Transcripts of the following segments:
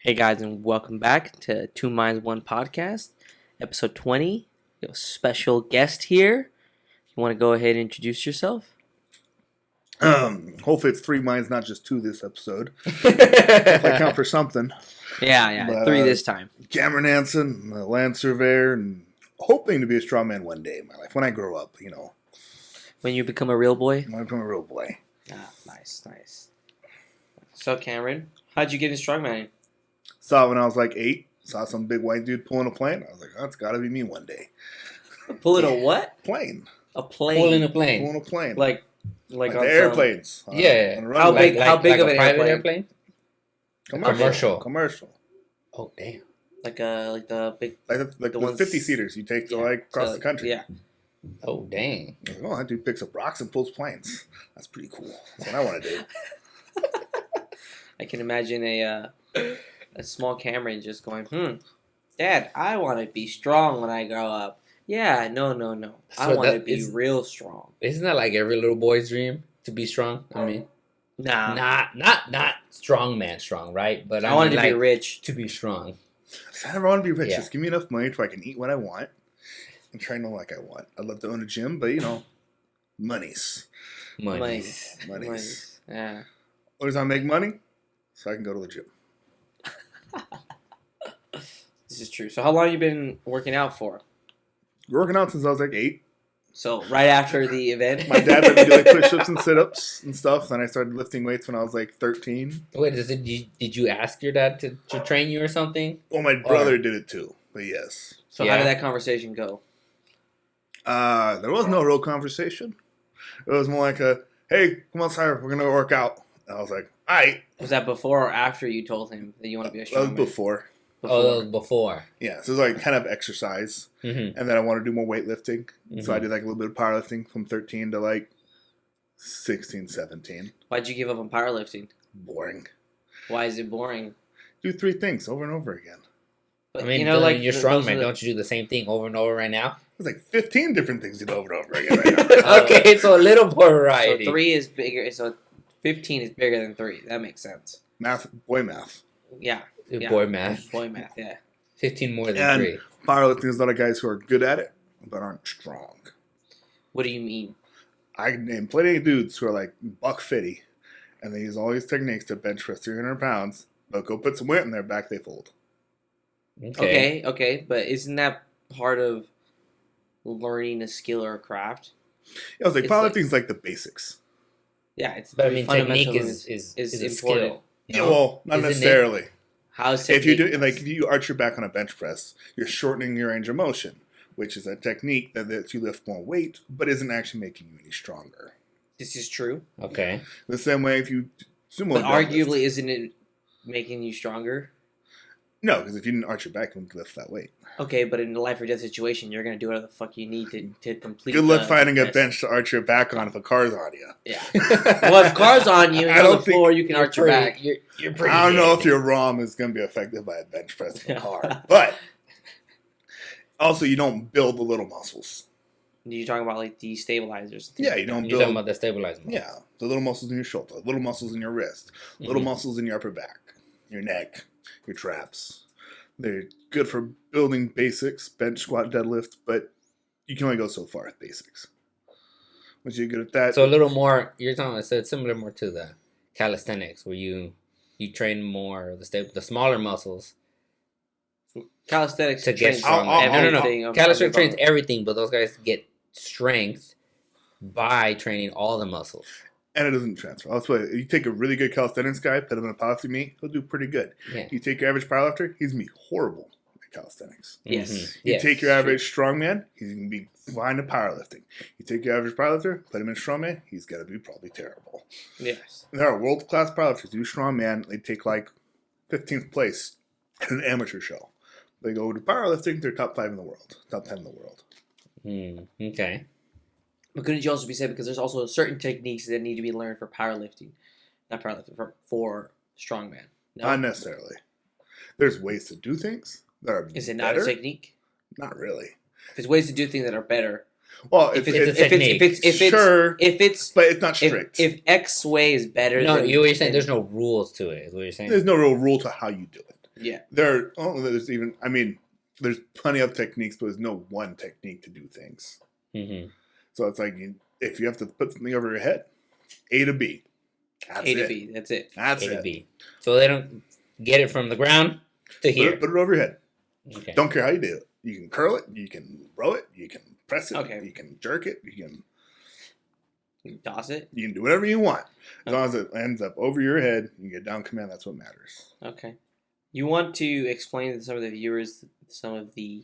Hey guys, and welcome back to Two Minds One Podcast, episode 20. We have a special guest here. You want to go ahead and introduce yourself? Hopefully it's 3 minds, not just 2 this episode. If I count for something. Yeah, But, 3 this time. Cameron Hansen, a land surveyor, and hoping to be a strongman one day in my life when I grow up. When you become a real boy? When I become a real boy. Ah, nice. So Cameron, how'd you get into strongman? Saw it when I was like 8. Saw some big white dude pulling a plane. I was like, oh, it's got to be me one day. Pulling a what? Plane. A plane. Pulling a plane. Pulling a plane. Like the on airplanes. Yeah. How big? How big of a an private airplane? Commercial. Oh damn! Like the big. Like the ones- 50 seaters you take to across the country. Yeah. Oh dang! Like, oh, that dude picks up rocks and pulls planes. That's pretty cool. That's what I want to do. I can imagine a small Cameron just going, Dad, I want to be strong when I grow up. Yeah, no. I So want to that be is- real strong. Isn't that like every little boy's dream to be strong? I mean, Nah. not strong, right? But I wanted to like, be rich. to be strong. I never want to be rich. Yeah. Just give me enough money so I can eat what I want and train like I want. I'd love to own a gym, but monies. Monies. Yeah. What does I make money? So I can go to the gym. This is true. So how long have you been working out for? Working out since I was like 8. So right after the event? My dad let me do like push-ups and sit-ups and stuff. Then I started lifting weights when I was like 13. Wait, did you ask your dad to train you or something? Well, my brother did it too, but yes. So how did that conversation go? There was no real conversation. It was more like hey, come outside, we're going to work out. And I was like, all right. Was that before or after you told him that you want to be a That was strongman? before. Oh, that was before. Yeah, so it was like kind of exercise. Mm-hmm. And then I wanted to do more weightlifting. So I did like a little bit of powerlifting from 13 to like 16, 17. Why'd you give up on powerlifting? Boring. Why is it boring? Do 3 things over and over again. But, I mean, you're strongman. Don't you do the same thing over and over right now? There's like 15 different things to do over and over again right now. Okay, so a little more So variety. 3 is bigger. So 15 is bigger than 3. That makes sense. Boy math. Yeah. Yeah. Boy math. Boy math, yeah. 15 more than And 3. powerlifting is a lot of guys who are good at it, but aren't strong. What do you mean? I name plenty of dudes who are like $150, and they use all these techniques to bench press 300 pounds, but go put some weight in their back, they fold. Okay. But isn't that part of learning a skill or a craft? I was like, It's powerlifting is like the basics. Yeah, it's But I mean, fundamental technique is is a important. skill. Yeah, well, not Isn't it? necessarily. How's If you technique? do, like, if you arch your back on a bench press, you're shortening your range of motion, which is a technique that lets you lift more weight, but isn't actually making you any stronger. This is true. Okay. The same way if you sumo But deadlift. arguably, isn't it making you stronger? No, because if you didn't arch your back, you wouldn't lift that weight. Okay, but in a life or death situation, you're going to do whatever the fuck you need to complete Good luck the finding a test. bench to arch your back on if a car's on you. Yeah. Well, if car's on you and I you're on don't the think floor, you can arch your back. You're pretty I don't know good. if your ROM is going to be affected by a bench press of a car. But also, you don't build the little muscles. You're talking about like the stabilizers. Yeah, you don't You're talking build. about the stabilizer. Yeah, the little muscles in your shoulder, little muscles in your wrist, little Mhm. muscles in your upper back, your neck, your traps. They're good for building basics, bench, squat, deadlift, but you can only go so far with basics. Once you're good at that, So a little more. You're talking. So it's similar more to the calisthenics, where you train more the smaller muscles Calisthenics to get trains strong. everything No. of- Calisthenics of- trains everything, but those guys get strength by training all the muscles. and it doesn't transfer. I'll tell you, you take a really good calisthenics guy, put him in a powerlifting meet, he'll do pretty good. Yeah. You take your average powerlifter, he's going to be horrible at calisthenics. Yes. Mhm. You Yes. take your average strongman, he's going to be fine at powerlifting. You take your average powerlifter, put him in strongman, he's going to be probably terrible. Yes. There are world-class powerlifters who do strongman, they take like 15th place at an amateur show. They go to powerlifting, they're top 5 in the world, top 10 in the world. Okay. But couldn't you also be said because there's also certain techniques that need to be learned for powerlifting, not powerlifting for strongman. No, Not necessarily. There's ways to do things that are is it not better. a technique? Not really. If there's ways to do things that are better, Well, if it's it's a technique. sure, if it's but it's not strict. if X way is better, No, than, you're saying than- there's no rules to it. Is what you're saying? There's no real rule to how you do it. Yeah. There's even, I mean, there's plenty of techniques, but there's no one technique to do things. Mm-hmm. So it's like, if you have to put something over your head, A to B. That's A to it. B. That's it. That's A to it. B. So they don't get it from the ground to here. Put it over your head. Okay. Don't care how you do it. You can curl it. You can row it. You can press it. Okay. You can jerk it. You You toss it. can do whatever you want. As Okay. long as it ends up over your head, you get down command. That's what matters. Okay. You want to explain to some of the viewers some of the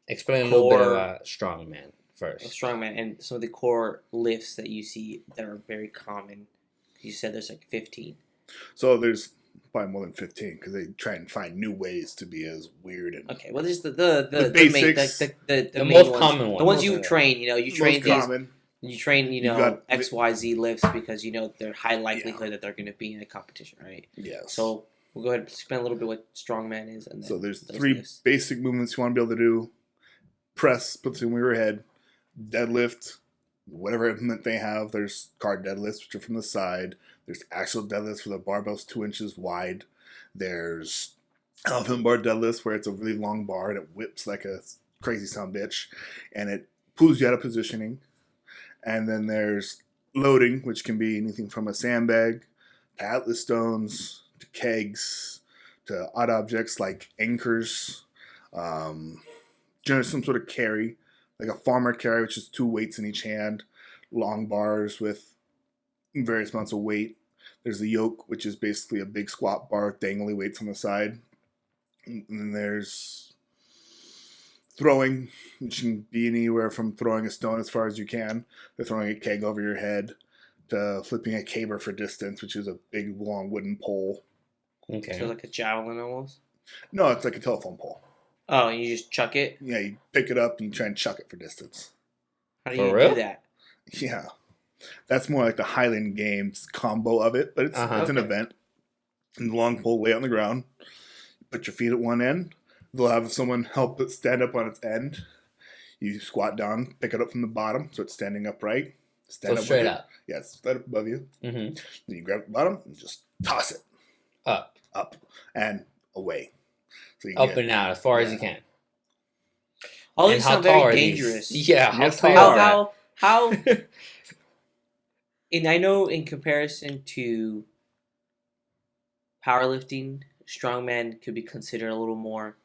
Explain a little bit Core- about strongman first. strongman and some of the core lifts that you see that are very common. You said there's like 15. So there's probably more than 15 because they try and find new ways to be as weird and Okay, well, just the basics. the The main most ones. common The ones. ones you train. You train most these. common. You train, You got the- XYZ lifts because they're high likelihood that they're going to be in a competition, right? Yes. So we'll go ahead and explain a little bit what strongman is, and then So there's those 3 lifts. basic movements you want to be able to do: press, put something over your head; deadlift, whatever movement they have. There's card deadlifts, which are from the side. There's actual deadlifts where the barbell's 2 inches wide. There's elephant bar deadlifts where it's a really long bar and it whips like a crazy son bitch, and it pulls you out of positioning. And then there's loading, which can be anything from a sandbag to atlas stones to kegs to odd objects like anchors, generally some sort of carry, like a farmer carry, which is 2 weights in each hand, long bars with various amounts of weight. There's the yoke, which is basically a big squat bar with dangly weights on the side. And then there's throwing, which can be anywhere from throwing a stone as far as you can to throwing a keg over your head to flipping a caber for distance, which is a big, long wooden pole. Okay. So like a javelin almost. No, it's like a telephone pole. Oh, and you just chuck it. Yeah, you pick it up and you try and chuck it for distance. How do For you real? do that? Yeah. That's more like the Highland Games combo of it, but it's an Okay. event. And the long pole way on the ground. Put your feet at one end. They'll have someone help it stand up on its end. You squat down, pick it up from the bottom, so it's standing upright. Stand So up straight with up. it. Yeah, straight up above you. Mm-hmm. Then you grab the bottom and just toss it Up. and away. So you Up get, and out as far as Yeah. you can. All And these how sound tall very are these? dangerous. Yeah, how Yes, they tall are. are How and I know in comparison to powerlifting, strongman could be considered a little more,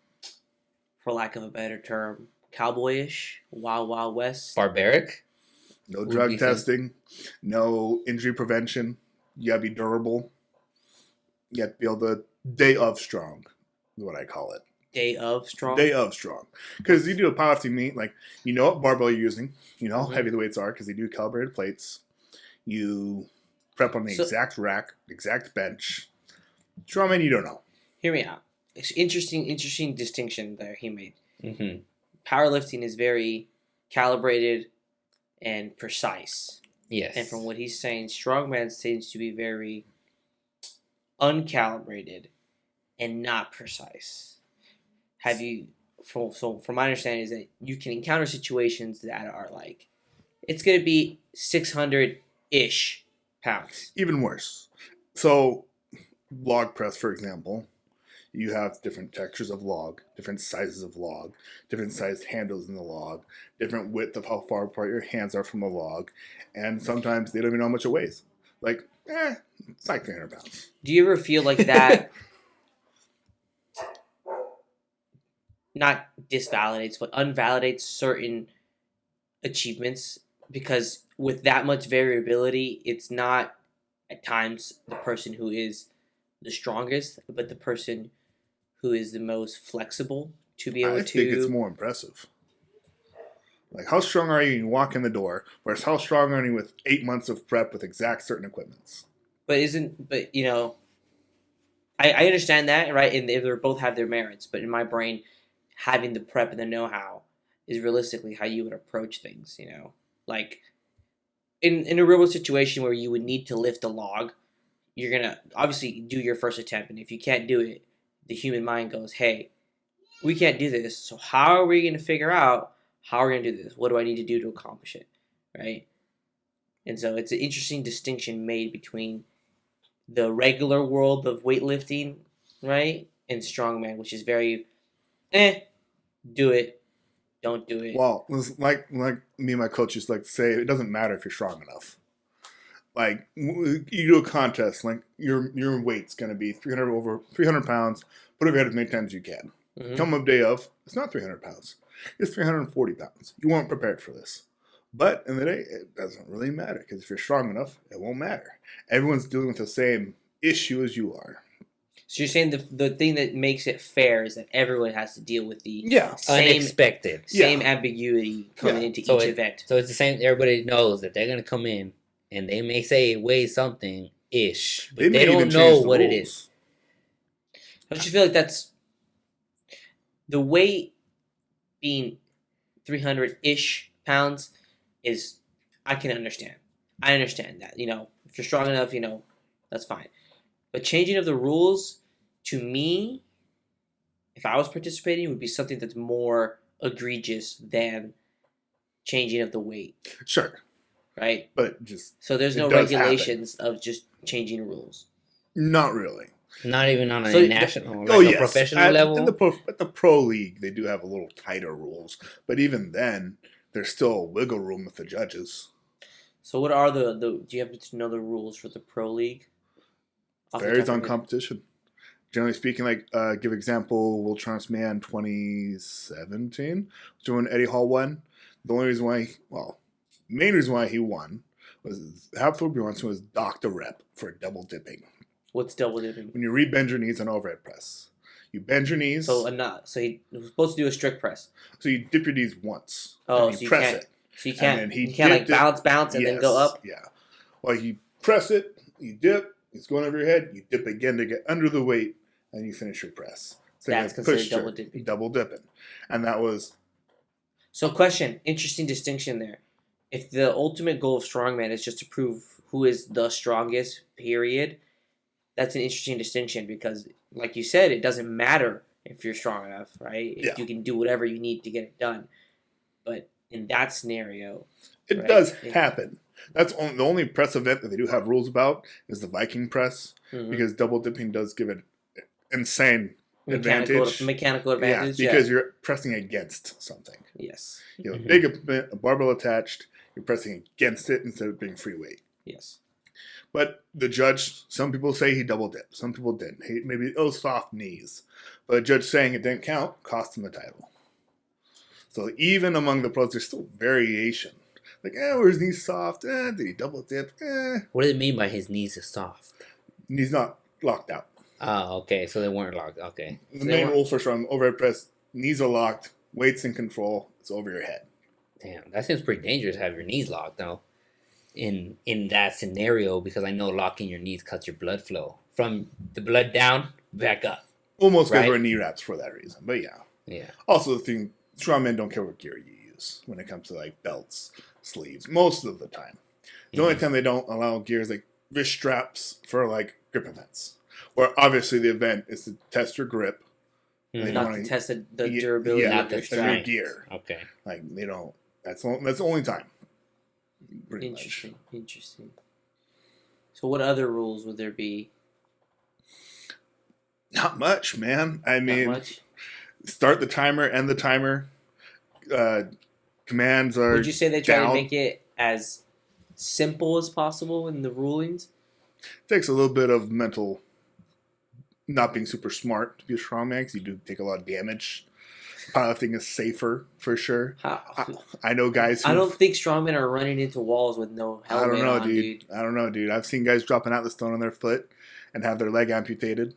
for lack of a better term, cowboyish, wild wild west. barbaric? no Would drug be safe. testing, no injury prevention. You gotta be durable. You have to be able to day of strong, is what I call it. Day of strong. Day of strong. Because you do a powerlifting meet, like, you know what barbell you're using, you know how Mhm. heavy the weights are because they do calibrated plates. You prep on the So- exact rack, exact bench. Strongman, you don't know. Hear me out. It's interesting distinction there he made. Mm-hmm. Powerlifting is very calibrated and precise. Yes. And from what he's saying, strongman seems to be very uncalibrated and not precise. Have you? So from my understanding is that you can encounter situations that are like, it's going to be 600-ish pounds. Even worse. So, log press, for example, you have different textures of log, different sizes of log, different sized handles in the log, different width of how far apart your hands are from the log, and sometimes they don't even know how much it weighs. Like, it's like 300 pounds. Do you ever feel like that? Not disvalidates, but unvalidates certain achievements, because with that much variability, it's not at times the person who is the strongest, but the person who is the most flexible to be able I to. think it's more impressive. Like, how strong are you when you walk in the door, whereas how strong are you with 8 months of prep with exact certain equipments? But I understand that, right? And they both have their merits, but in my brain, having the prep and the know-how is realistically how you would approach things, like in a real world situation where you would need to lift a log, you're gonna obviously do your first attempt, and if you can't do it, the human mind goes, hey, we can't do this, so how are we going to figure out how we're going to do this? What do I need to do to accomplish it, right? And so it's an interesting distinction made between the regular world of weightlifting, right, in strongman, which is very, do it, don't do it. Well, it's like me and my coach used to like to say, it doesn't matter if you're strong enough. Like you do a contest, like your weight's gonna be 300 pounds. Put over your head as many times as you can. Mhm. Come up day of, it's not 300 pounds. It's 340 pounds. You weren't prepared for this. But in the day, it doesn't really matter because if you're strong enough, it won't matter. Everyone's dealing with the same issue as you are. So you're saying the thing that makes it fair is that everyone has to deal with the Yeah. same Unexpected. ambiguity coming Yeah. into So each it- event. So it's the same. Everybody knows that they're gonna come in, and they may say it weighs something ish, but they may don't even know change the what it rules. is. Don't you feel like that's the weight being 300-ish pounds is, I can understand. I understand that. If you're strong enough, that's fine. But changing of the rules, to me, if I was participating, would be something that's more egregious than changing of the weight, Sure, right? but just So there's It no does regulations of just changing rules. not really. Not even on a So national, Oh like a yes, professional level. at the pro league, they do have a little tighter rules, but even then, there's still wiggle room with the judges. So what are the do you happen to know the rules for the pro league? Off the Varies top of on your head. competition. Generally speaking, like give example, Will Transman 2017, when Eddie Hall won. The only reason why, main reason why he won was Hafthor Bjornsson was docked a rep for double dipping. What's double dipping? When you re-bend your knees on overhead press, you bend your knees, So he was supposed to do a strict press. so you dip your knees once, Oh, and you so you press can't. it. So you And can't. then he You can't like dipped it. bounce, and then go Yes, up. Yeah. Well, you press it, you dip, it's going over your head, you dip again to get under the weight, and you finish your press. So That's you considered push double jerk, dipping. Double dipping. And that was, So question, interesting distinction there. If the ultimate goal of strongman is just to prove who is the strongest, period, that's an interesting distinction because, like you said, it doesn't matter if you're strong enough, right? If Yeah. you can do whatever you need to get it done. But in that scenario, it right, does happen. That's the only press event that they do have rules about is the Viking press, mhm, because double dipping does give it insane advantage. mechanical advantage. Yeah, because you're pressing against something. Yes. You have Mhm. a barbell attached, you're pressing against it instead of being free weight. Yes. But the judge, some people say he double dipped, some people didn't. Maybe soft knees. But a judge saying it didn't count cost him the title. So even among the pros, there's still variation. Like, were his knees soft? Did he double dip? What do they mean by his knees are soft? Knees not locked out. Oh, okay. So they weren't locked. Okay. The So they main weren't- rule for strong overhead press, knees are locked, weight's in control, it's over your head. Damn, that seems pretty dangerous to have your knees locked though. In that scenario, because I know locking your knees cuts your blood flow from the blood down back up. Almost Right. go wear knee wraps for that reason. But yeah. Yeah. Also, the thing, strongmen don't care what gear you use when it comes to like belts, sleeves, most of the time. The only time they don't allow gear is like wrist straps for like grip events, where obviously the event is to test your grip. They Mhm. don't Not wanna- to test the Yeah, durability yeah, of their the test your strap. gear. Okay. Like they don't. That's the only time. Pretty much. Interesting. Interesting. So what other rules would there be? Not much, man. I Not mean, much. start the timer, end the timer. Commands are. Would you say they try to down. make it as simple as possible in the rulings? Takes a little bit of mental, not being super smart to be a strongman, because you do take a lot of damage. Powerlifting is safer for sure. I know guys who I don't think strongmen are running into walls with no I helmet don't know, on, dude. I don't know, dude. I've seen guys dropping out the stone on their foot and have their leg amputated.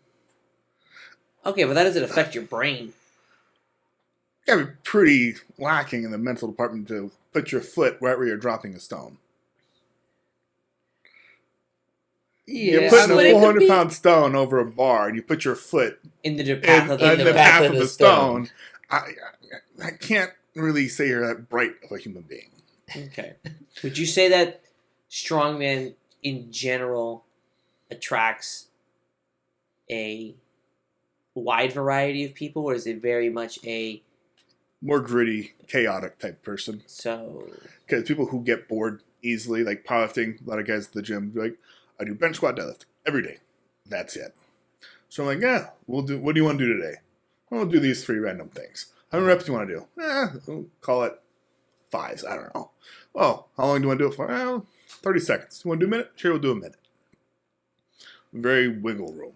Okay, but that doesn't affect your brain. You gotta be pretty lacking in the mental department to put your foot right where you're dropping a stone. You're putting but a it could 400 be pound stone over a bar and you put your foot in the path of in the the path path of of the the stone. I can't really say you're that bright of a human being. Okay. Would you say that strongman in general attracts a wide variety of people, or is it very much a More gritty, chaotic type person. so? Because people who get bored easily, like powerlifting, a lot of guys at the gym be like, I do bench squat deadlift every day. That's it. So I'm like, yeah, we'll do. What do you want to do today? We'll do these 3 random things. How many reps do you want to do? We'll call it 5s. I don't know. Well, how long do you want to do it for? 30 seconds. You want to do a minute? Sure, we'll do a minute. Very wiggle room.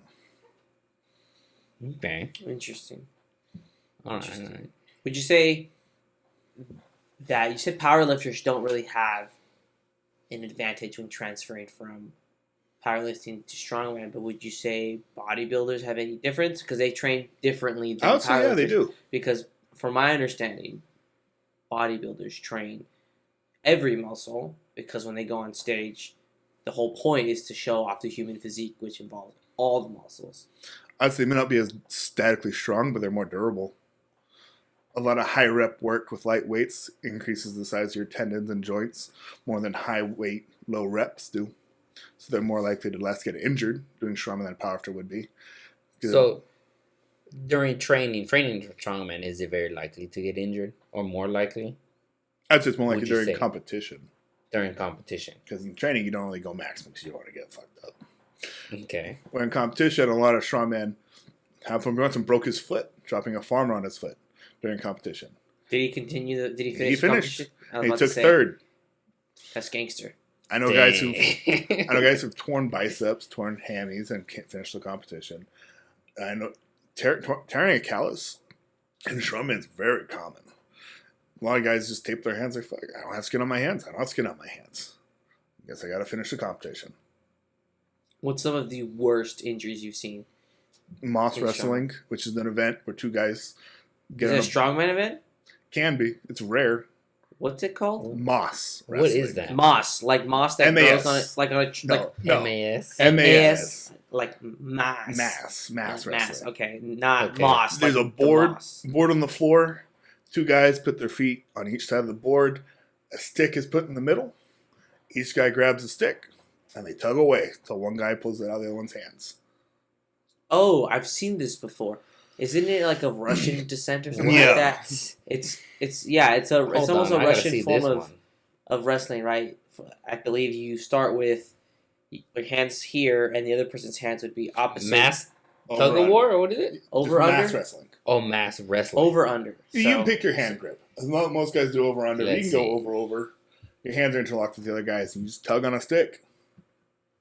Okay. Interesting. All right. Would you say that you said powerlifters don't really have an advantage when transferring from powerlifting to strongman, but would you say bodybuilders have any difference because they train differently than I would say, yeah, they powerlifters? do. Because from my understanding, bodybuilders train every muscle because when they go on stage, the whole point is to show off the human physique, which involves all the muscles. I'd say they may not be as statically strong, but they're more durable. A lot of high rep work with light weights increases the size of your tendons and joints more than high weight, low reps do. So they're more likely to less get injured doing strongman than a powerlifter would be. So during training for strongman, is it very likely to get injured or more likely I'd say it's more likely Would you during say? competition. during competition? Because in training, you don't really go maximum because you don't want to get fucked up. Okay. When in competition, a lot of strongmen have from once and broke his foot, dropping a farmer on his foot during competition. Did he continue? Did he finish? He finished. competition? I was He about to took say, third. That's gangster. I know guys who've torn biceps, torn hammies, and can't finish the competition. I know tearing a callus in strongman is very common. A lot of guys just tape their hands like, fuck, I don't have skin on my hands. I don't have skin on my hands. I guess I got to finish the competition. What's some of the worst injuries you've seen? Moss In wrestling, which is an event where 2 guys get Is it a strongman event? Can be. It's rare. What's it called? Moss What wrestling. is that? Moss, like moss that MAS. grows on it, like on a No, no. MAS. MAS. like mass. Mass wrestling. Okay, not Okay. moss. There's like a the board moss. on the floor. 2 guys put their feet on each side of the board. A stick is put in the middle. Each guy grabs a stick, and they tug away until one guy pulls it out of the other one's hands. Oh, I've seen this before. Isn't it like of Russian descent or something Yeah. like that? It's almost a Russian form of wrestling, right? I believe you start with your hands here, and the other person's hands would be opposite. Mass Over, tug of under. war, or what is it? Over Just under. mass wrestling. Oh, mass wrestling. Over under. You So, can pick your hand grip. Most guys do over under. You Let's can go see. over. Your hands are interlocked with the other guys, and you just tug on a stick.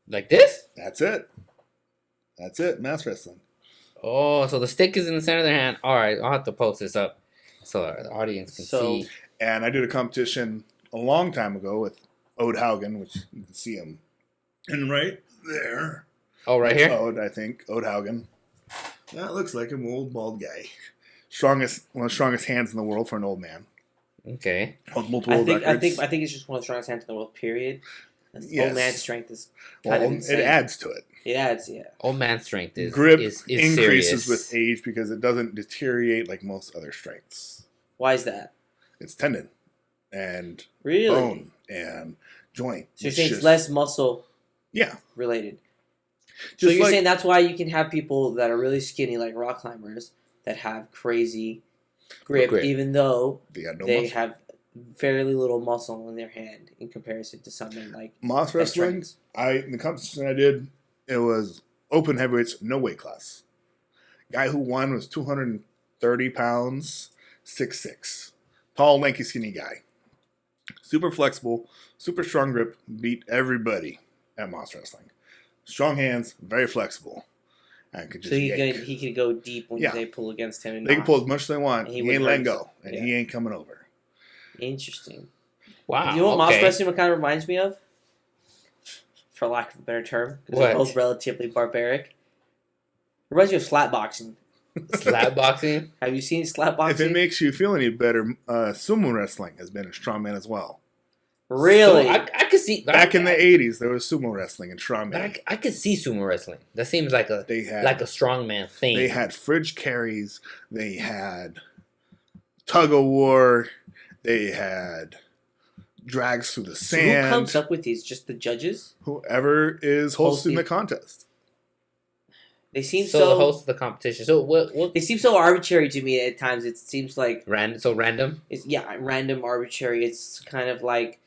Like this? That's it. Mass wrestling. Oh, so the stick is in the center of their hand. All right, I'll have to post this up so the audience can So- see. And I did a competition a long time ago with Ode Haugen, which you can see him. And right there. Oh, right here? Ode, I think. Ode Haugen. That looks like an old bald guy. One of the strongest hands in the world for an old man. Okay. Holds multiple I world think records. I think it's just one of the strongest hands in the world. Period. Yes. Old man strength is Well, kind of it insane. adds to it. It adds, yeah. Old man strength is Grip is increases serious. with age because it doesn't deteriorate like most other strengths. Why is that? It's tendon and Really? bone and joint. So you're It's saying it's just- less muscle Yeah. related. So Just you're like- saying that's why you can have people that are really skinny, like rock climbers, that have crazy grip, Grip. even though They got no they muscle. have fairly little muscle in their hand in comparison to something like Moss that wrestling, trains. the competition I did, it was open heavyweights, no weight class. Guy who won was 230 pounds, 6'6". Tall, lanky, skinny guy. Super flexible, super strong grip, beat everybody at Moss wrestling. Strong hands, very flexible. And could just So yank. he could go deep when Yeah. they pull against him. And They can knock. pull as much as they want. And He, he ain't would letting hurt. go, and Yeah. he ain't coming over. Interesting. Wow. You know what moss okay. wrestling kind of reminds me of? For lack of a better term. 'Cause What? they're both relatively barbaric. It reminds me of slap boxing. Slap boxing? Have you seen slap boxing? If it makes you feel any better, sumo wrestling has been a strongman as well. Really? So I could see Back in the 80s, there was sumo wrestling and strongman. I could see sumo wrestling. That seems like a They had strongman thing. They had fridge carries. They had tug of war. They had drags through the So who sand. comes up with these? Just the judges? Whoever is hosting Hosting. the contest. They seem so so. the host of the competition. So what They seem so arbitrary to me at times. It seems like random? it's random, arbitrary. It's kind of like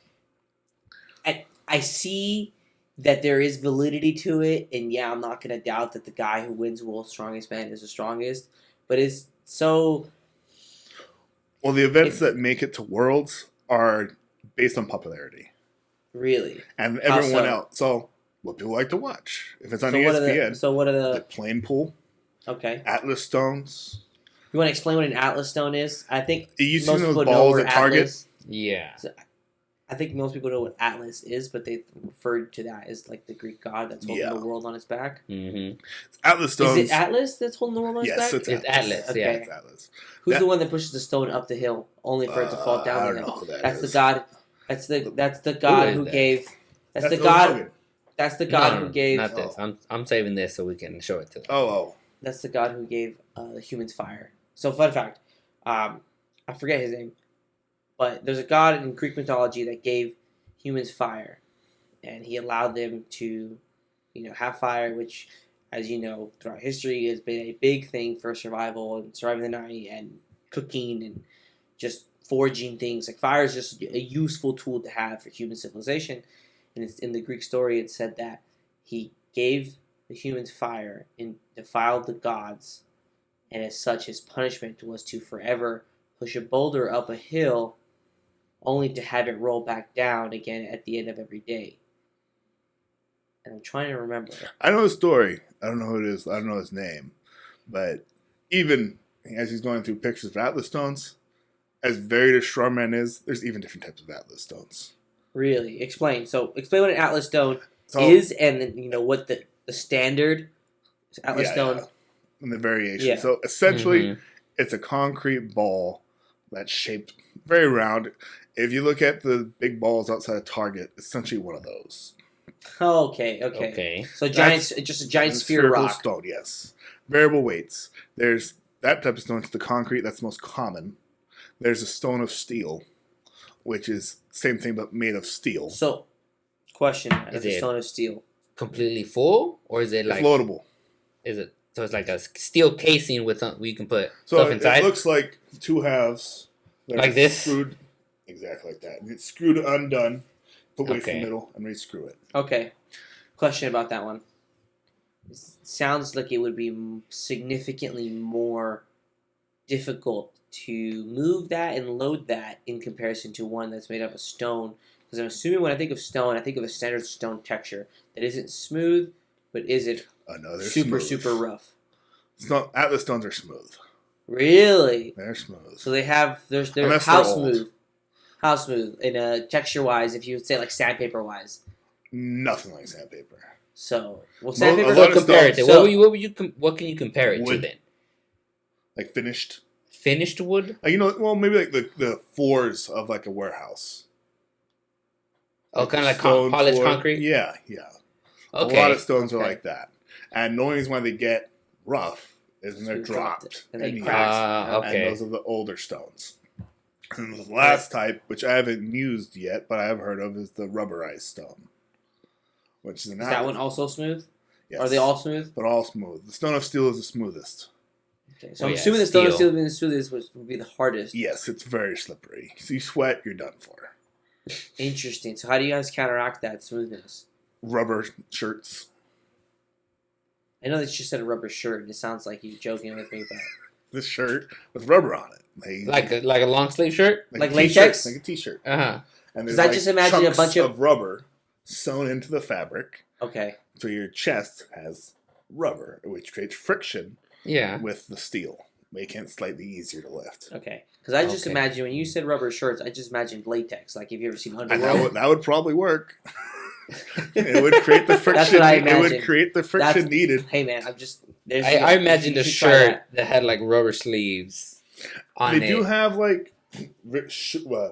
I see that there is validity to it, and yeah, I'm not gonna doubt that the guy who wins World's Strongest Man is the strongest, but it's so Well, the events It's- that make it to Worlds are based on popularity, really. and How everyone so? else. So, what people like to watch if it's on So what are ESPN, the? So what are the the? plane pool, Okay, Atlas stones. you want to explain what an Atlas stone is? I think You see most those people know balls where at Target? Atlas. Yeah. I think most people know what Atlas is, but they referred to that as like the Greek god that's holding Yeah. the world on its back. Mm-hmm. Atlas stones. Is it Atlas that's holding the world on its Yes, back? it's It's Atlas, Okay. yeah. It's Atlas. Who's That- the one that pushes the stone up the hill only for it to fall I down don't the know hill? who that That's the is. god. That's the god is who that? gave. That's the Owen god. Hogan. That's the god No, who gave. not this. I'm saving this so we can show it to them. Oh, That's the god who gave the humans fire. So fun fact, I forget his name, but there's a god in Greek mythology that gave humans fire, and he allowed them to, have fire, which, as you know, throughout history has been a big thing for survival and surviving the night and cooking and just forging things. Like fire is just a useful tool to have for human civilization. And it's in the Greek story. It said that he gave the humans fire and defiled the gods, and as such, his punishment was to forever push a boulder up a hill, only to have it roll back down again at the end of every day. And I'm trying to remember. I know the story. I don't know who it is. I don't know his name. But even as he's going through pictures of Atlas stones, as varied as Strongman is, there's even different types of Atlas stones. Really, explain. So explain what an Atlas stone So, is, and then what the standard Atlas yeah, stone. yeah, and the variation. Yeah. So essentially, Mhm. it's a concrete ball that's shaped very round. If you look at the big balls outside of Target, it's essentially one of those. Oh, okay. Okay. So That's- just a giant And sphere spherical rock. stone, yes. Variable weights. There's that type of stone. It's the concrete. That's the most common. There's a stone of steel, which is same thing but made of steel. So, question: Is As a it- stone of steel. Completely full, or is it It's like? loadable. Is it so? It's like a steel casing with something we can put So stuff it inside. looks like two halves. that Like are this? Screwed, exactly like that. And it's screwed undone. Put weight from Okay. the middle and re-screw it. Okay. Question about that one. It sounds like it would be significantly more difficult to move that and load that in comparison to one that's made up of stone. Because I'm assuming when I think of stone, I think of a standard stone texture that isn't smooth, but isn't No, they're super, smooth. super rough. Atlas stones are smooth. Really? They're smooth. So they have, they're Unless how they're old. smooth? How smooth? In texture-wise, if you would say like sandpaper-wise. Nothing like sandpaper. So, well, A sandpaper. lot of Compare it to. stones- What can you compare it to Wood. then? Like finished. Finished wood? Like, well, maybe like the floors of like a warehouse. Oh, kind of like stone polished floor. concrete. Yeah, yeah. Okay. A lot of stones are Okay. like that. And the only reason why they get rough is when they're You dropped dropped. it, and they used. crack. Okay. And those are the older stones. And the last type, which I haven't used yet, but I have heard of, is the rubberized stone. Which is an Is that one also smooth? Yes. Are they all smooth? But all smooth. The stone of steel is the smoothest. Okay, so Oh, I'm yeah, assuming the stone of steel. steel being the smoothest would be the hardest. Yes, it's very slippery. So you sweat, you're done for. Interesting. So how do you guys counteract that smoothness? Rubber shirts. I know that you said a rubber shirt, and it sounds like you're joking with me, but This shirt with rubber on it. Like a long sleeve shirt. Like a t-shirt, latex? like a t-shirt. Uh huh. And 'Cause there's I just imagine a chunks bunch of- rubber sewn into the fabric, okay. so your chest has rubber, which creates friction Yeah. with the steel, making it slightly easier to lift. Okay. Because I just Okay. imagine when you said rubber shirts, I just imagined latex. Like, have you ever seen And Underworld? that would probably work. It would create the friction. That's what I It would imagined. create the friction That's- needed. Hey man, I'm just. There's I imagined you a should try shirt that. that had like rubber sleeves on They it. do have like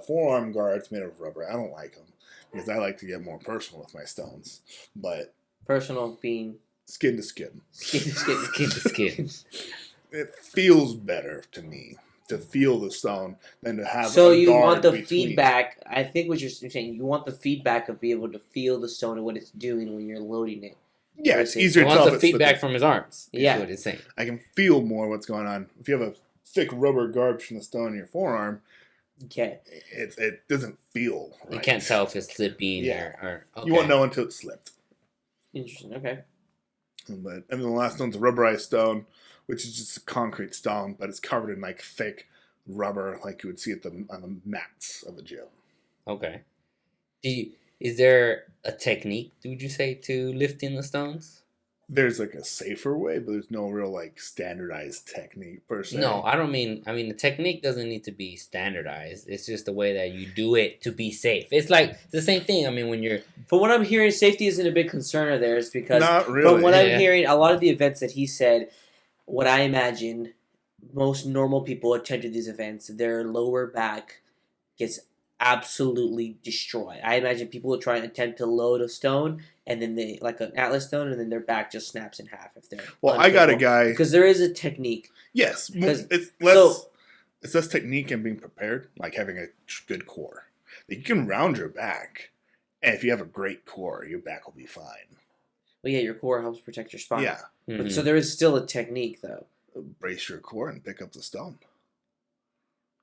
forearm guards made of rubber. I don't like them because I like to get more personal with my stones. But Personal being skin to skin, skin to skin. Skin to skin. it feels better to me to feel the stone than to have. So a you guard want the between. feedback. I think what you're saying, you want the feedback of being able to feel the stone and what it's doing when you're loading it. Yeah, it's He easier He to wants tell. the if it's feedback slipping. from his arms. Is Yeah. what it's saying. I can feel more what's going on. If you have a thick rubber guard from the stone in your forearm, Okay. it doesn't feel. You Right. can't tell if it's slipping Yeah. or okay. You won't know until it's slipped. Interesting. Okay. And then the last stone's a rubberized stone, which is just a concrete stone, but it's covered in like thick rubber, like you would see on the mats of a gym. Okay. Is there a technique, would you say, to lifting the stones? There's like a safer way, but there's no real like standardized technique per se. No, I don't mean. I mean, the technique doesn't need to be standardized. It's just the way that you do it to be safe. It's like the same thing. I mean, when you're From what I'm hearing, safety isn't a big concern of theirs because Not really. from what I'm Yeah. hearing, a lot of the events that he said, what I imagine most normal people attend to these events, their lower back gets absolutely destroyed. I imagine people would try and attempt to load a stone and then they like an atlas stone and then their back just snaps in half if they're Well, I got a uncareful. guy. Because there is a technique. Yes, 'Cause- it's less. so- It's less technique and being prepared, like having a good core. Like, you can round your back, and if you have a great core, your back will be fine. Well, yeah, your core helps protect your spine. Yeah, But, Mhm. so there is still a technique though. brace your core and pick up the stone.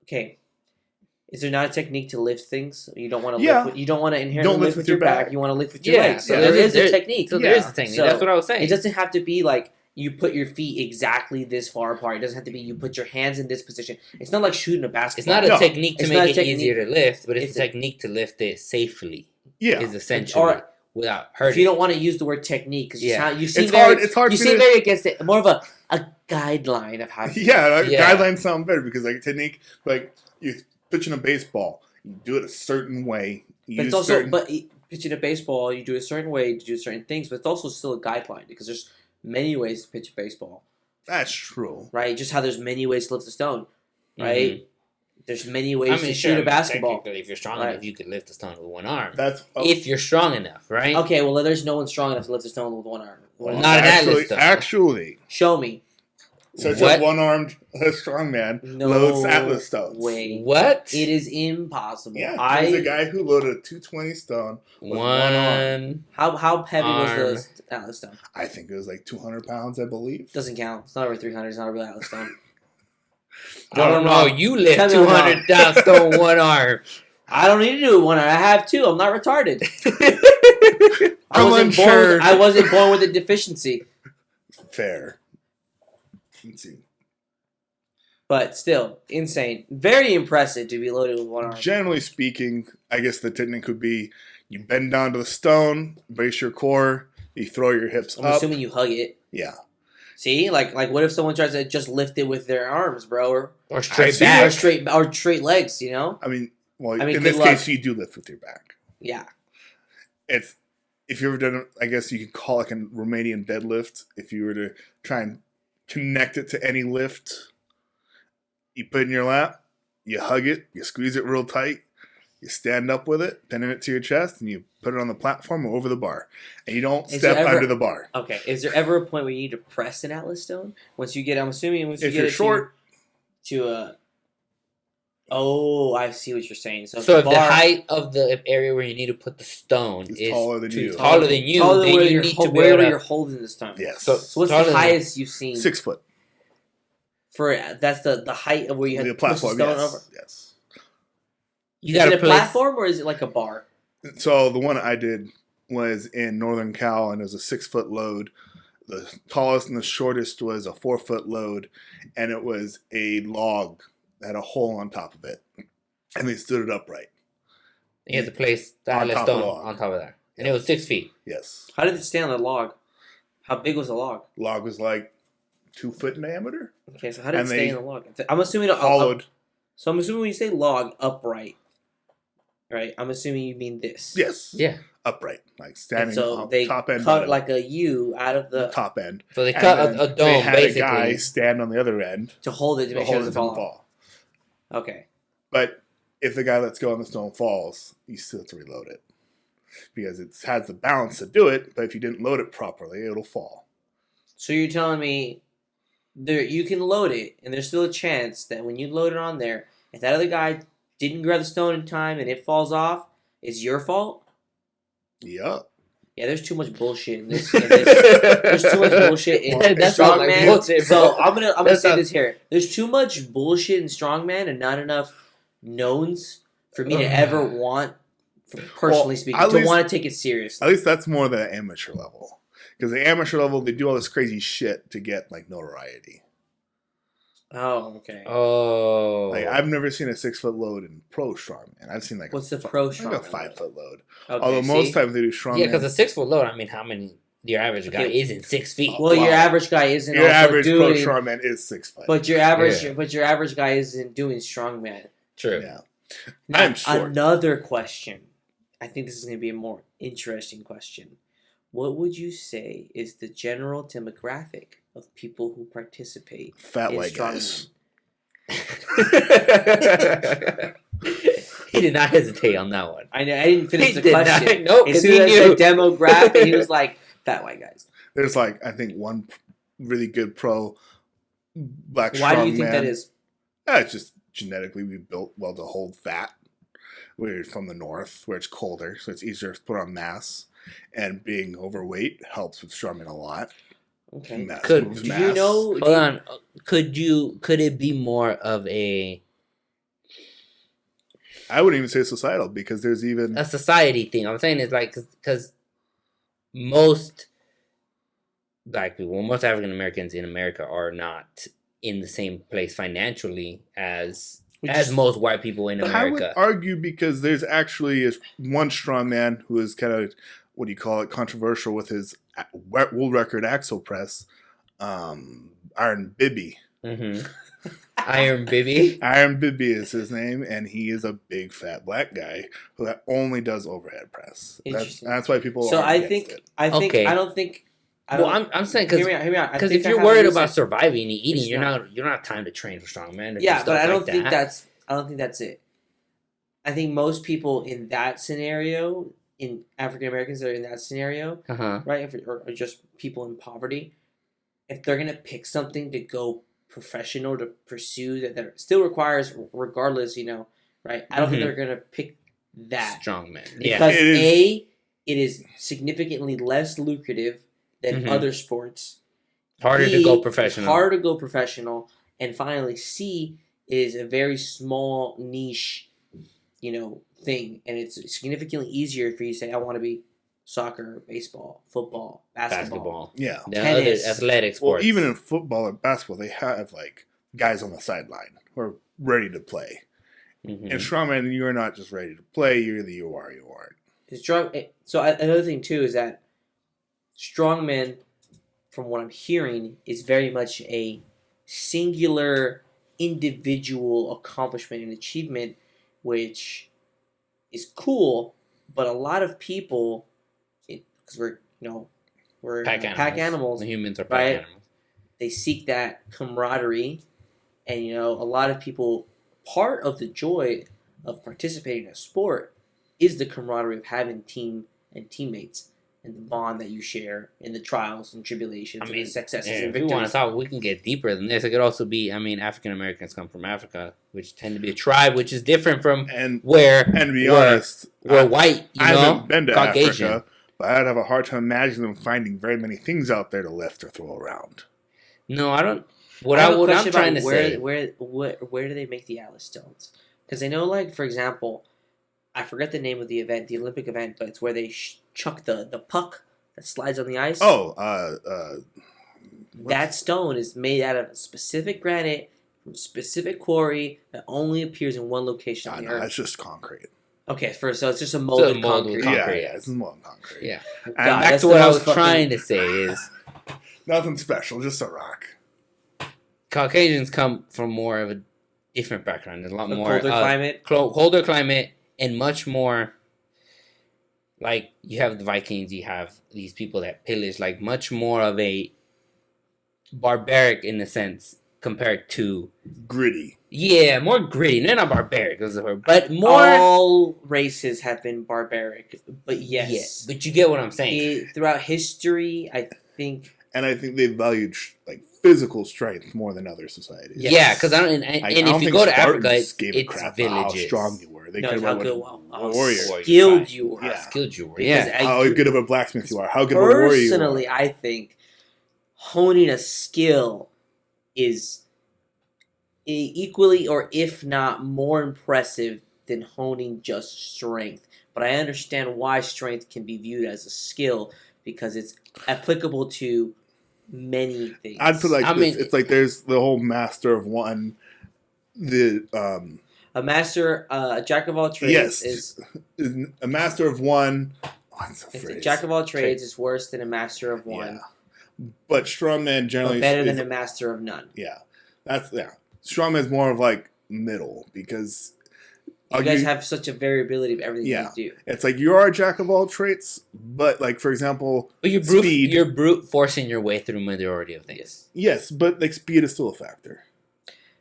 Okay. Is there not a technique to lift things? You don't want to Yeah. lift. You don't want to inherently Don't lift with your back. You want to lift with your Yeah, legs. So yeah. there is a There- technique. So there is Yeah. a technique. So That's what I was saying. It doesn't have to be like you put your feet exactly this far apart. It doesn't have to be you put your hands in this position. It's not like shooting a It's basketball. not a No. technique to It's not make a it technique. easier to lift, but it's It's a a- technique to lift it safely. Yeah, Is essentially Or without if hurting. you don't want to use the word technique because Yeah. you seem It's very hard- it's hard you for seem me to- very against it. More of a guideline of how. yeah. Yeah. Guidelines sound better because like technique, like you pitching a baseball, you do it a certain way. You But use it's also certain, but pitching a baseball, you do it a certain way to do certain things, but it's also still a guideline because there's many ways to pitch a baseball. that's true. Right? Just how there's many ways to lift a stone, right? Mhm. There's many ways to shoot a basketball. Technically, if you're strong Right. enough, you could lift a stone with one arm. That's If you're strong enough, right? Okay, well, there's no one strong enough to lift a stone with one arm. Well, not an actually, atlas stone. actually, Show me. such What? a one-armed strongman No loads atlas stones. way. What? It is impossible. Yeah, there's a guy who loaded a 220 stone. with one arm. One. How heavy Arm. was the atlas stone? I think it was like 200 pounds, I believe. Doesn't count. It's not over 300. It's not a real atlas stone. I don't know. You lift Tell me I'm wrong. 200 down stone one arm. I don't need to do it one arm. I have two. I'm not retarded. I'm unsure. I wasn't born with a deficiency. Fair. Let's see. But still, insane. Very impressive to be loaded with one arm. Generally speaking, I guess the technique would be you bend down to the stone, brace your core, you throw your hips I'm up. assuming you hug it. Yeah. See, like what if someone tries to just lift it with their arms, bro, or Or straight seen back. straight legs? You know? I mean, well, I mean, in good this luck. case, you do lift with your back. Yeah. It's if you ever done, I guess you could call it like a Romanian deadlift. If you were to try and connect it to any lift, you put it in your lap, you hug it, you squeeze it real tight, you stand up with it, pinning it to your chest, and you put it on the platform or over the bar, and you don't Is step there ever- under the bar. Okay. Is there ever a point where you need to press an atlas stone? Once you get, I'm assuming once you If get you're it short, to a. Oh, I see what you're saying. So, So if the bar- height of the area where you need to put the stone It's is taller than too you. taller than you, taller than then where you you're, need to be wherever able to. you're holding the stone. yes. So- So what's taller the than- highest you've seen 6 foot. for? That's the height of where you had The to push the platform, stone yes. over. Yes. You Is got it to a place. platform or is it like a bar? So the one I did was in Northern Cal, and it was a 6 foot load. The tallest and the shortest was a 4 foot load, and it was a log that had a hole on top of it, and they stood it upright. You had to place the On atlas top of stone the log. on top of that, and it was 6 feet. Yes, How did it stay on the log? How big was the log? log was like 2 foot in diameter, Okay, so how did it And stay they in the log? I'm assuming hollowed. So I'm assuming when you say log upright, right? I'm assuming you mean this. Yes, Yeah. upright, like And standing so on they top end. cut of like a U out of the the top end. So they And cut then a They dome had basically. a guy stand on the other end to hold it to to make sure hold it it doesn't doesn't fall. fall. Okay. But if the guy lets go and the stone falls, you still have to reload it because it has the balance to do it. But if you didn't load it properly, it'll fall. So you're telling me there you can load it, and there's still a chance that when you load it on there, if that other guy didn't grab the stone in time and it falls off, it's your fault? Yup. Yeah, there's too much bullshit in this. There's too much bullshit in That sounds like Strongman. bullshit, So bro. I'm gonna That say sounds- this here. There's too much bullshit in Strongman and not enough knowns for me to ever want, personally speaking, at to least- want to take it seriously. At least that's more the amateur level. Because the amateur level, they do all this crazy shit to get like notoriety. Oh, okay. Oh, Like I've never seen a 6 foot load in pro strongman. I've seen like What's the pro like a strongman 5 foot load. Okay, Although most see? times they do strongman. yeah, because a 6 foot load. I mean, how many? Your average guy Okay. isn't 6 feet. Well, your Wow. average guy isn't your also average pro doing, strongman is 6 foot. but your average guy isn't doing strongman. True. Yeah, Now, I'm short. another question. I think this is going to be a more interesting question. What would you say is the general demographic of people who participate Fat in white strongman? guys. He did not hesitate on that one. I didn't finish He the did question. not. Nope. As 'cause soon he as I knew. said demographic, he was like, fat white guys. There's like I think one really good pro black strongman. Why do you think that is? It's just genetically we built well to hold fat. We're from the north where it's colder, so it's easier to put on mass. And being overweight helps with strongman a lot. Okay. Mass Could- moves Do mass. you know? Hold on. Could it be more of a I wouldn't even say societal because there's even society thing? I'm saying it's like because most black people, most African Americans in America are not in the same place financially as Which as is- most white people in But I would America. argue because there's actually one strongman who is kind of what do you call it controversial with his world record axle press, Iron Bibby. Mm-hmm. Iron Bibby. Iron Bibby is his name, and he is a big fat black guy who only does overhead press. Interesting. That's why people. So are I against think it. Okay. I don't think. Well, I'm saying because hear me out. I if think I you're have a worried reason. about surviving and eating, It's you're not. not have time to train for strongman. Or do Yeah, stuff but I don't like think that. I don't think that's it. I think most people in that scenario, in African Americans that are in that scenario, Uh-huh. right, or just people in poverty, if they're gonna pick something to go professional to pursue that still requires, regardless, right? I don't think Mhm. they're gonna pick that Strongman. Yeah. because It is- it is significantly less lucrative than Mhm. other sports. Harder to B, go it's professional. harder to go professional, and finally, C, it is a very small niche, thing, and it's significantly easier for you to say, "I want to be soccer, baseball, football, basketball." Basketball. Yeah. The other Tennis. athletic Well, sports. even in football and basketball, they have like guys on the sideline who are ready to play. Mhm. In strongman, you're not just ready to play. You're either you are, you aren't. It's strong. So another thing too is that strongman, from what I'm hearing, is very much a singular individual accomplishment and achievement, which is cool. But a lot of people, because we're pack animals, The humans are pack right? animals. they seek that camaraderie, and a lot of people, part of the joy of participating in a sport is the camaraderie of having team and teammates and the bond that you share in the trials and tribulations and the successes and if we want to victories. talk, we can get deeper than this. It could also be, African Americans come from Africa, which tend to be a tribe, which is different from And where to be where- honest, we're white, I haven't been to Caucasian. Africa, but I'd have a hard time imagining them finding very many things out there to lift or throw around. No, I don't. I have a What I'm question trying about to where, say. where do they make the Atlas stones? Because I know, like, for example, I forget the name of the event, the Olympic event, but it's where they chuck the puck that slides on the ice. Oh, That stone is made out of specific granite from a specific quarry that only appears in one location on the no, earth. that's just concrete. Okay, so it's just a molded molded concrete. concrete. Yeah, it's molten concrete. Yeah. God, back Back that's to the what I most was fucking- trying to say is Nothing special, just a rock. Caucasians come from more of a different background. There's a lot A more colder climate. colder climate, and much more. Like you have the Vikings, you have these people that pillage, like much more of a barbaric in a sense compared to Gritty. more gritty. They're not barbaric, but more. All races have been barbaric, but yes, But you get what I'm saying. throughout history, I think And I think they valued like physical strength more than other societies. Yes. Yeah, because I don't. And I if don't you think go to Spartans Africa, it's gave a crap about how villages. strong you were. They no, cared it's how about good, what how warrior. skilled you were. How Yeah. skilled you were. Because Yeah. How good of a blacksmith you are. How good of a warrior you are. Personally, I think honing a skill is equally, or if not more impressive than honing just strength. But I understand why strength can be viewed as a skill, because it's applicable to many things. I'd put like I this. mean- It's like there's the whole master of one. A jack of all trades Yes. is A master of one. What's the a phrase? jack of all trades is worse than a master of one, Yeah. But strongman generally but better is, than a master of none. yeah. Strongman's more of like middle because You guys have such a variability of everything Yeah. you do. it's like you are a jack of all traits, but like for example, But speed. you're brute forcing your way through majority of things. Yes, but like speed is still a factor.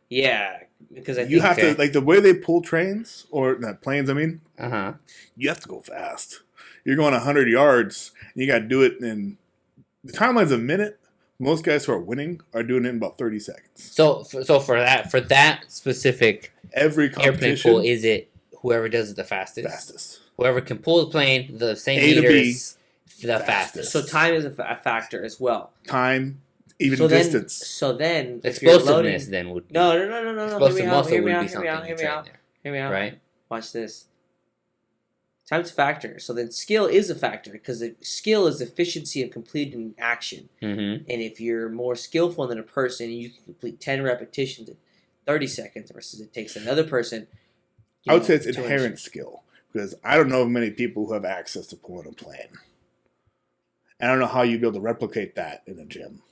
Yeah, because I You think have to like the way they pull trains or not planes. I mean, Uh-huh. you have to go fast. You're going 100 yards, and you got to do it in the timeline's a minute. Most guys who are winning are doing it in about 30 seconds. So for that specific Every airplane competition, pull, is it whoever does it the fastest? Whoever can pull the plane the same A to B, meters, the fastest. fastest. so. Time is a factor as well. Time, even So distance. then, if you're loading, Explosiveness then would be, no. Hear explosive me out. muscle Hear me would out. be Hear me something out. you Hear me train out. there, Hear me out. right? Watch this. Time's a factor. So then skill is a factor because skill is efficiency of completing action. Mm-hmm. And if you're more skillful than a person, you can complete 10 repetitions in 30 seconds versus it takes another person. I would say it's 200. inherent skill because I don't know of many people who have access to pulling a plane. I don't know how you'd be able to replicate that in a gym.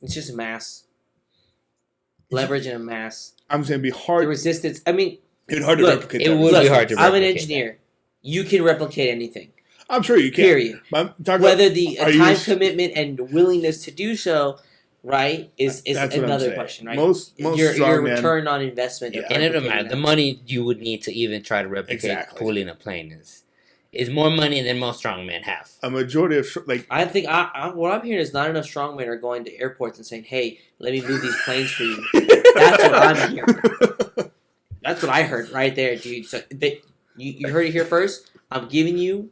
It's just mass. Leverage and a mass. I'm saying it'd be The hard. resistance. I mean, It'd hard to look, replicate. it that would be resistance. hard to I'm an replicate engineer. You can replicate anything. I'm sure you can. Period. But I'm talking Whether about, the are you time s- commitment and willingness to do so, right, is That's what I'm another saying. question, right? Most your strongmen- return on investment. of Yeah. And it doesn't replicating matter. The that. money you would need to even try to replicate Exactly. pulling a plane is more money than most strongmen have. a majority of like I think what I'm hearing is not enough strongmen are going to airports and saying, "Hey, let me move these planes for you." That's what I'm hearing. That's what I heard right there, dude. So you heard it here first. I'm giving you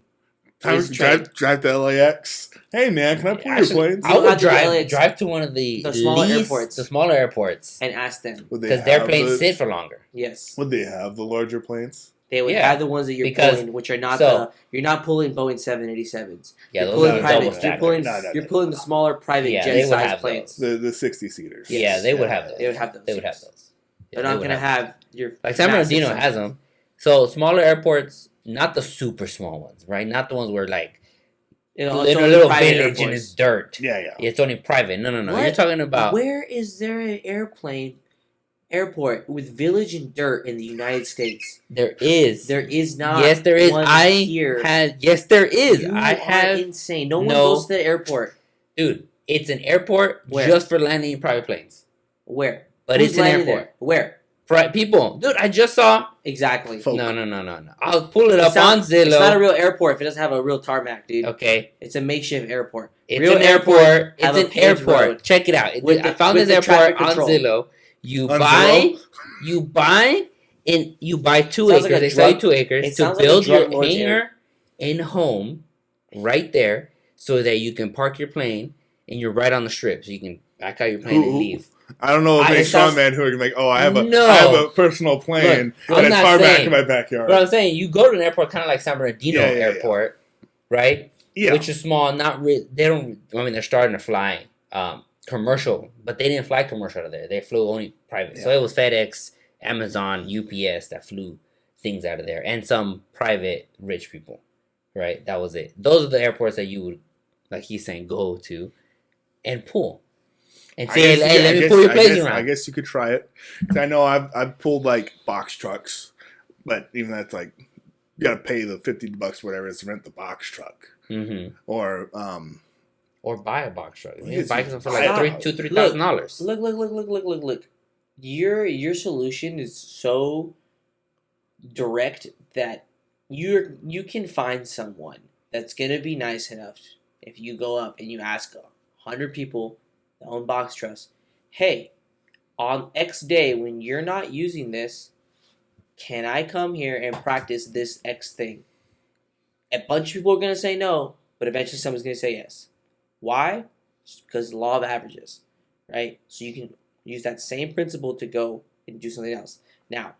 Time this to trade. drive to LAX. Hey man, can I pull Actually, your planes? I You don't would have to do LAX. drive to one of the smaller airports. the smaller airports, and ask them. Would they because their have planes the- sit for longer. Yes, Would they have the larger planes? they would Yeah, have the ones that you're because- pulling, which are not so- you're not pulling Boeing 787s. Yeah, You're those pulling are private. double You're stacked. pulling. No, no, You're no. pulling the smaller private Yeah, they would jet-sized have planes. The 60 seaters. Yes. Yeah, they would have those. They would have those. They would have yes. those. Yeah, They're they not would going to have your Like San massive Bernardino size has ones. them. So smaller airports, not the super small ones, right? Not the ones where like You know, a it's only little private village and airports. it's dirt. Yeah. It's only private. No. What? You're talking about Where is there an airport with village and dirt in the United States? there is. There is not. Yes, there is. one I here. had. Yes, there is. You I are have. insane. No one no- goes to the airport. Dude, it's an airport Where? just for landing private planes. Where? But Who's it's an landing airport. there? Where? People, dude, I just saw. Exactly. Folk. No. I'll pull it up on It's not a Zillow. real airport if it doesn't have a real tarmac, dude. Okay, It's a makeshift airport. it's Real an airport. airports have It's a an paved airport. road. Check it out. With I the- found with this the traffic airport on control. Zillow. You On buy Zillow? you buy 2 Sounds like acres. a They sell you drug- 2 acres it to sounds like a build drug your lord's hangar and home right there, so that you can park your plane and you're right on the strip, so you can back out your plane and Who- leave. I don't know if any It sounds- strongman who are like, oh, I have No. a personal plane Look, and I'm a not tarmac saying- in my backyard. But I'm saying you go to an airport kind of like San Bernardino Yeah, yeah, yeah. Airport, right? Yeah. Which is small. Not really. They don't. I mean, they're starting to fly commercial, but they didn't fly commercial out of there. They flew only private. So Yeah. it was FedEx, Amazon, UPS that flew things out of there, and some private rich people, right? That was it. Those are the airports that you would, like he's saying, go to and pull and say, hey, let me pull your planes around. I guess you could try it. 'Cause I know I've pulled like box trucks, but even that's like you got to pay the $50 whatever it is to rent the box truck, Mm-hmm. or Or buy a box truck. You Yes, buy you them for buy like it. $3,000. Look. Your solution is so direct that you can find someone that's gonna be nice enough if you go up and you ask 100 people that own box trucks, hey, on X day when you're not using this, can I come here and practice this X thing? A bunch of people are gonna say no, but eventually someone's gonna say yes. Why? Just because the law of averages, right? So you can use that same principle to go and do something else. Now,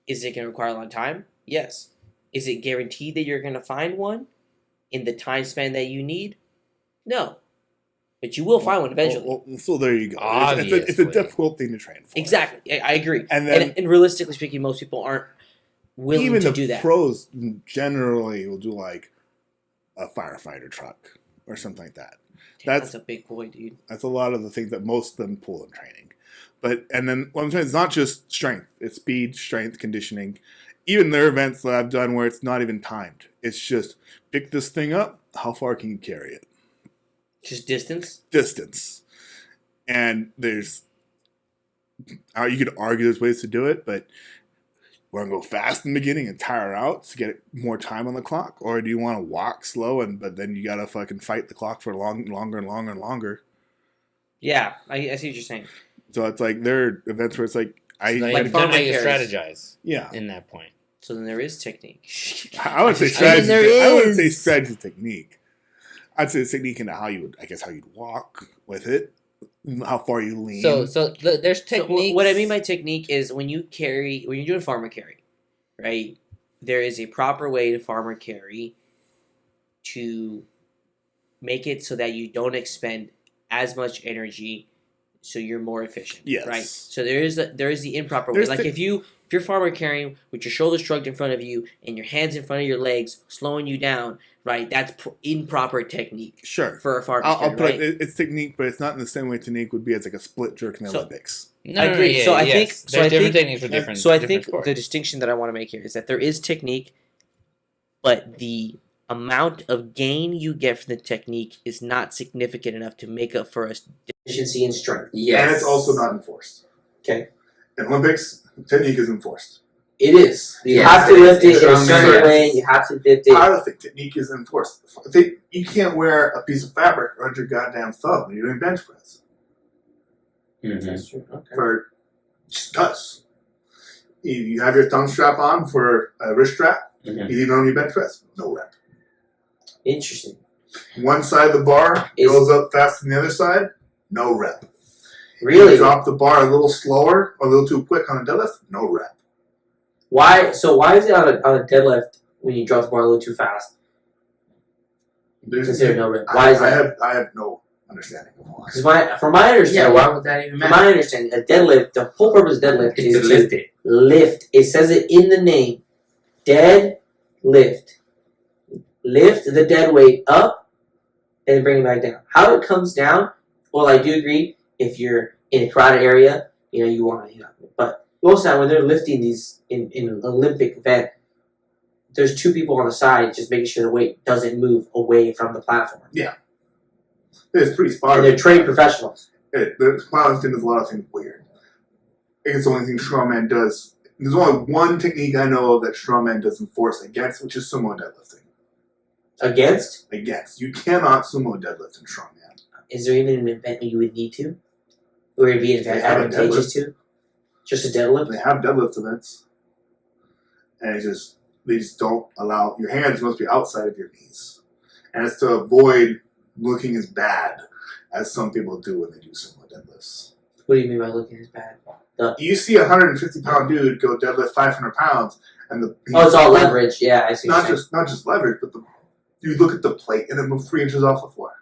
is it going to require a long time? Yes. Is it guaranteed that you're going to find one in the time span that you need? No, but you will find one eventually. So there you go. It's a Obviously. difficult thing to train for. Exactly, I agree. And then and realistically speaking, most people aren't willing even to the do that. pros generally will do like a firefighter truck or something like that. Damn, that's a big boy, dude. That's a lot of the things that most of them pull in training. And then what I'm saying, it's not just strength. It's speed, strength, conditioning. Even there are events that I've done where it's not even timed. It's just pick this thing up. How far can you carry it? Just distance? Distance. And there's, you could argue there's ways to do it, but want to go fast in the beginning and tire out to get more time on the clock? Or do you want to walk slow but then you got to fucking fight the clock for longer and longer and longer? Yeah, I see what you're saying. So it's like there are events where it's like like farmer you carries. strategize. Yeah. In that point. So then there is technique. I would say strategy. I wouldn't say strategy technique. I'd say technique into how you'd walk with it, how far you lean. So there's techniques. So what I mean by technique is when you're doing farmer carry, right? There is a proper way to farmer carry to make it so that you don't expend as much energy, so you're more efficient. Yes. Right. So there is the improper way. Like if you're farmer carrying with your shoulders shrugged in front of you and your hands in front of your legs, slowing you down, right? That's improper technique. Sure. For a farmer I'll carry, put right? it's technique, but it's not in the same way technique would be as like a split jerk in the Olympics. I agree. So I think different techniques for different. So I think sports. the distinction that I want to make here is that there is technique, but the amount of gain you get from the technique is not significant enough to make up for a deficiency in strength. Yes. And it's also not enforced. Okay. In Olympics, technique is enforced. It is. You Yes. have to lift it in a Strongman, certain yes. way. You have to lift it. Powerlifting technique is enforced. You can't wear a piece of fabric around your goddamn thumb when you're doing bench press. Mhm. That's true. Okay. For just does. You have your thumb strap on for a wrist strap. Mhm. You leave it on your bench press. No rep. Interesting. One side of the bar goes up faster than the other side. No rep. Really? You drop the bar a little slower or a little too quick on a deadlift. No rep. Why? So why is it on a deadlift when you drop the bar a little too fast? Considered no rep. Why is that? I have no understanding of why. Because from my understanding, Yeah, why would that even from matter? my understanding, a deadlift, the whole purpose of deadlift Is is to lift it. lift. It says it in the name. Dead lift. Lift the dead weight up and bring it back down. How it comes down, well, I do agree. If you're in a crowded area, you want to, but most of the time when they're lifting these in an Olympic event, there's two people on the side just making sure the weight doesn't move away from the platform. Yeah. It's pretty spot on. And they're trained professionals. The powerlifting does a lot of things weird. I think it's the only thing Strongman does. There's only one technique I know of that Strongman does enforce against, which is sumo deadlifting. Against? Against. You cannot sumo deadlift in Strongman. Is there even an event you would need to? Or it'd be advantageous to? Just a deadlift? They have deadlift events. And they just don't allow, your hands must be outside of your knees. And it's to avoid looking as bad as some people do when they do sumo deadlifts. What do you mean by looking as bad? You see a 150-pound dude go deadlift 500 pounds, and it's all leverage. Yeah, I see. Not just leverage, but you look at the plate and it moves 3 inches off the floor.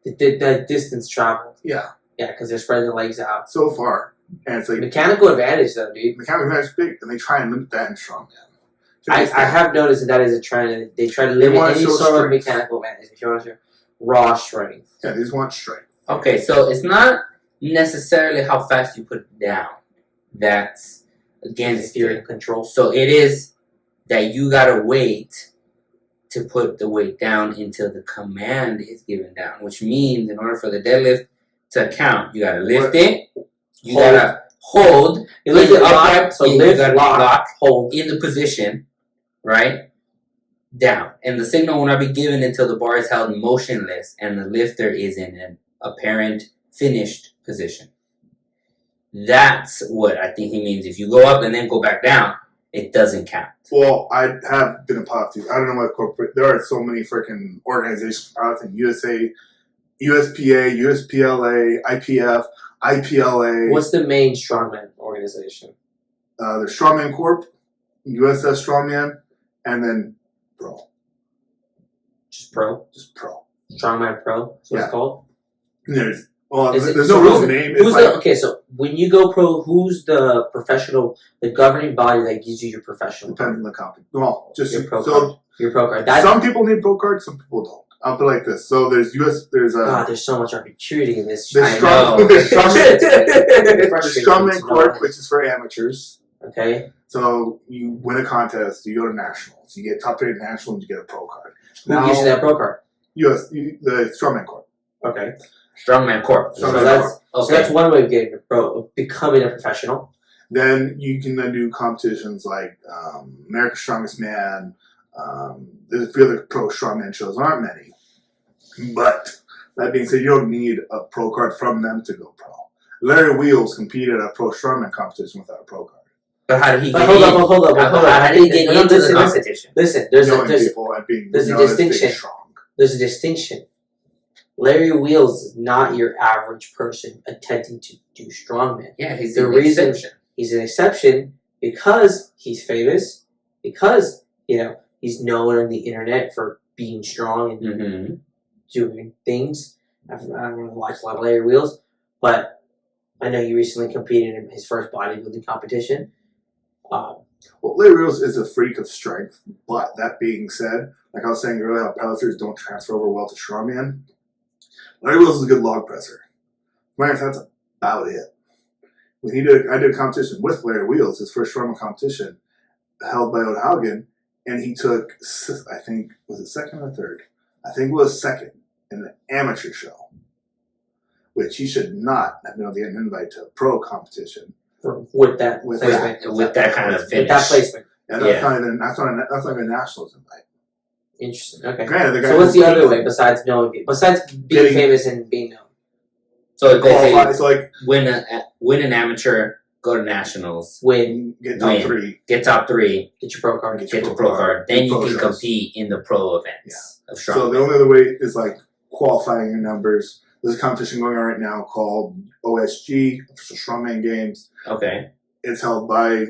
The distance traveled. Yeah. Yeah, because they're spreading the legs out. So far. And it's like mechanical advantage, though, dude. Mechanical advantage is big, and they try and limit that in Strongman. I have noticed that is they try to limit any sort of mechanical advantage. If you want to show raw strength. Yeah, they just want strength. Okay, so it's not necessarily how fast you put it down that's against steering control. So it is that you gotta wait to put the weight down until the command is given down, which means in order for the deadlift to count, you gotta lift it, you gotta hold, you lift it upright, so lift, lock, hold in the position, right? Down. And the signal will not be given until the bar is held motionless and the lifter is in an apparent finished position. That's what I think he means. If you go up and then go back down, it doesn't count. Well, I have been a powerlifter. I don't know what corporate. There are so many freaking organizations. Powerlifting, USA, USPA, USPLA, IPF, IPLA. What's the main strongman organization? The Strongman Corp, USS Strongman, and then Pro. Just pro? Just Pro. Strongman Pro. That's what it's called. There's Is no it- real name. It's Who's like, okay, so when you go pro, who's the professional, the governing body that gives you your professional depends on the company. Well, just your pro so card? Your pro card. That's, some people need pro cards, some people don't. I'll put it like this. So there's God, there's so much opportunity in this. there's I know. there's Strongman Court, which is for amateurs. Okay. So you win a contest, you go to nationals, you get top 8 nationals, you get a pro card. Who gives you that pro card? The Strongman Court. Okay. Strongman Corp. So Strongman that's, Court. so that's one way of getting a pro, of becoming a professional. Then you can then do competitions like America's Strongest Man. There's a few other pro strongman shows. There aren't many. But that being said, you don't need a pro card from them to go pro. Larry Wheels competed at a pro strongman competition without a pro card. But how did he But get hold in? up, hold up. How did he get No, into listen, the listen. competition? Listen, there's Knowing a people and being there's a known as being distinction. strong. There's a distinction. Larry Wheels is not your average person attempting to do strongman. Yeah, he's The the reason- exception. He's an exception because he's famous, because he's known on the internet for being strong and Mm-hmm. doing things. I don't really watch a lot of Larry Wheels, but I know he recently competed in his first bodybuilding competition. Well, Larry Wheels is a freak of strength, but that being said, like I was saying earlier, how powerlifters don't transfer over well to strongman. Larry Wheels is a good log presser. That's about it. I did a competition with Larry Wheels, his first strongman competition, held by O'Haugen, and he took, I think, was it second or third? I think it was second in the amateur show, which he should not have been able to get an invite to a pro competition With that with placement. that, With that kind of With finish. that placement. And Yeah. that's not even a nationals invite. Interesting. Okay. Granted, the guy So what's who the other beat way him besides besides being Getting- famous and being known? So if they qualified, say so like win an amateur, go to nationals, Win, get top Win. 3. get top 3, get your pro card. get the pro card, then you Pro can shows. compete in the pro events of So strongman. the only other way is like qualifying your numbers. There's a competition going on right now called OSG, Official Strongman Games. Okay. It's held by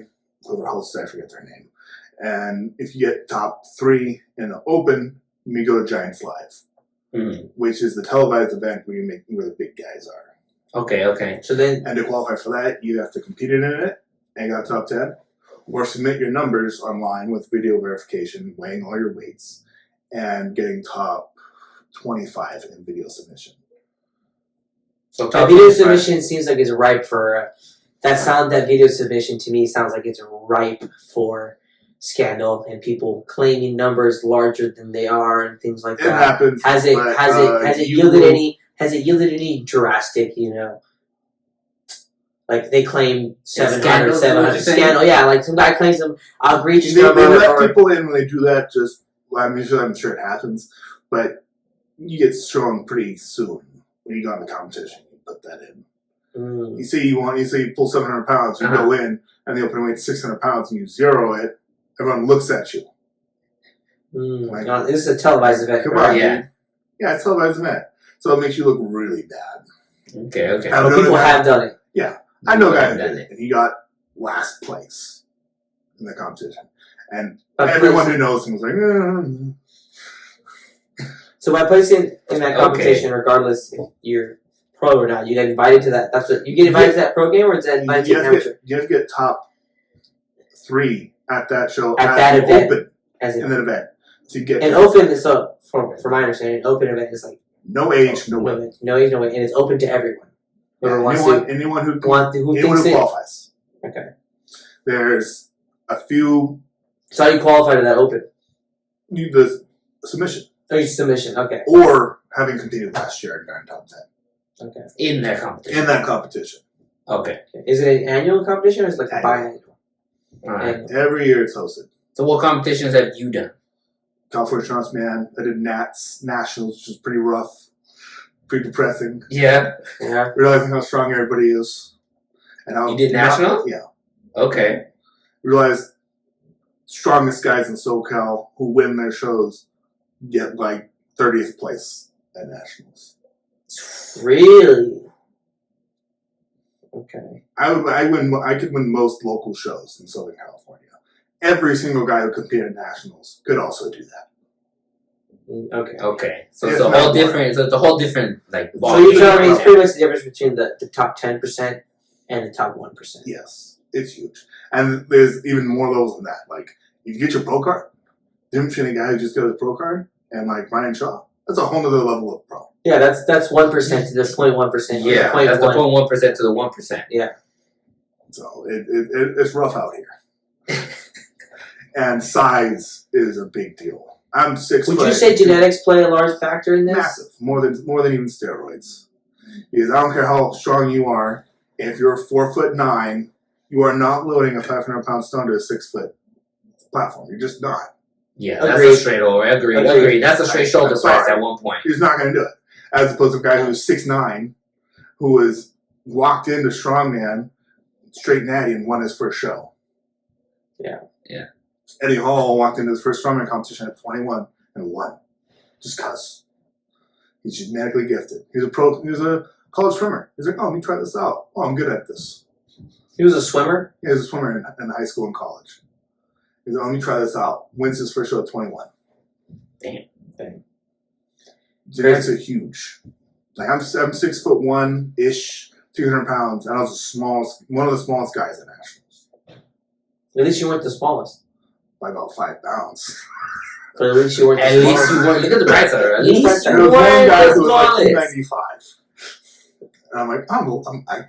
whoever hosts it, I forget their name. And if you get top 3 in the open, you go to Giants Live, Mm-hmm. which is the televised event where the big guys are. Okay. So then, And to qualify for that, you have to compete in it and got top 10, or submit your numbers online with video verification, weighing all your weights, and getting top 25 in video submission. So that top video 25. submission seems like it's ripe for. That video submission to me sounds like it's ripe for scandal and people claiming numbers larger than they are and things like It that. happens. Has it but, yielded any drastic, like they claim 700 scandal, is what you're saying? scandal, yeah, like some guy claims some outrageous They number let or people in when they do that. I'm sure it happens, but you get shown pretty soon when you go in the competition. You put that in. You say you pull 700 pounds, you go in, and the open weight 600 pounds, and you zero it. Everyone looks at you. Like, no, this is a televised event. Come right? on, Yeah. dude. Yeah, it's televised event, so it makes you look really bad. Okay. I But know people that- have done it. I know a guy who Done did it, and he got last place in the competition, and By everyone placing- who knows him was like, So by placing in that competition, regardless if you're pro or not, you get invited to that. That's what you get invited to that pro game, or is that invited to an amateur? you have to get top 3 at that show At as that an event. open As in in, an event to get an open is so from my understanding, an open event is like no age, no weight. no age, no way, and it's open to everyone. Whoever wants Anyone who who anyone thinks who it. qualifies. Okay, There's a few so how you qualify to that open? the submission Oh, you submission. Okay, or having competed last year in top 10 okay. In that competition. in that competition. Okay. Is it an annual competition or is it like a Annual. biannual? All right. And Every year it's hosted. So what competitions have you done? California Strongman. I did Nationals, which was pretty rough, pretty depressing. Yeah. yeah, Realizing how strong everybody is, and how You did nationals? Yeah, Okay. realized strongest guys in SoCal who win their shows get like 30th place at nationals. really. Okay. I could win most local shows in Southern California. Every single guy who competed at nationals could also do that. Okay. Okay, so If it's a not whole more. different. So it's a whole different like. So you're telling me it's ballgame. pretty much the difference between the top 10% and the top 1%. Yes, it's huge. And there's even more levels than that. Like, if you get your pro card, difference between a guy who just got his pro card and like Ryan Shaw, that's a whole other level of pro. Yeah, that's 1% to the 0.1%. Yeah, Point that's the one. 0.1% to the 1%. So it's rough out here. And size is a big deal. I'm 6 Would foot. you say genetics play a large factor in this? Massive, more than even steroids. Because I don't care how strong you are. If you're 4'9", you are not loading a 500-pound stone to a 6-foot platform. You're just not. Yeah, Agreed. that's a straight over. Agreed. That's a straight shoulder I'm press sorry. at one point. He's not going to do it. As opposed to a guy who's 6'9", who was walked into Strongman, straight natty, and won his first show. Yeah. Eddie Hall walked into his first Strongman competition at 21 and won. Just cause. He's genetically gifted. He was a college swimmer. He's like, oh, let me try this out. Oh, I'm good at this. He was a swimmer? He was a swimmer in high school and college. He's like, let me try this out. Wins his first show at 21. Damn. Genetics are huge. Like I'm 6'1" ish, 300 pounds, and I was one of the smallest guys at nationals At least you weren't the smallest. by about 5 pounds. But at least you weren't the At least smallest. you weren't. Look at the bright side. At Look at the least bright side. you There was one weren't guy the who was like smallest. 295, and I'm like, I'm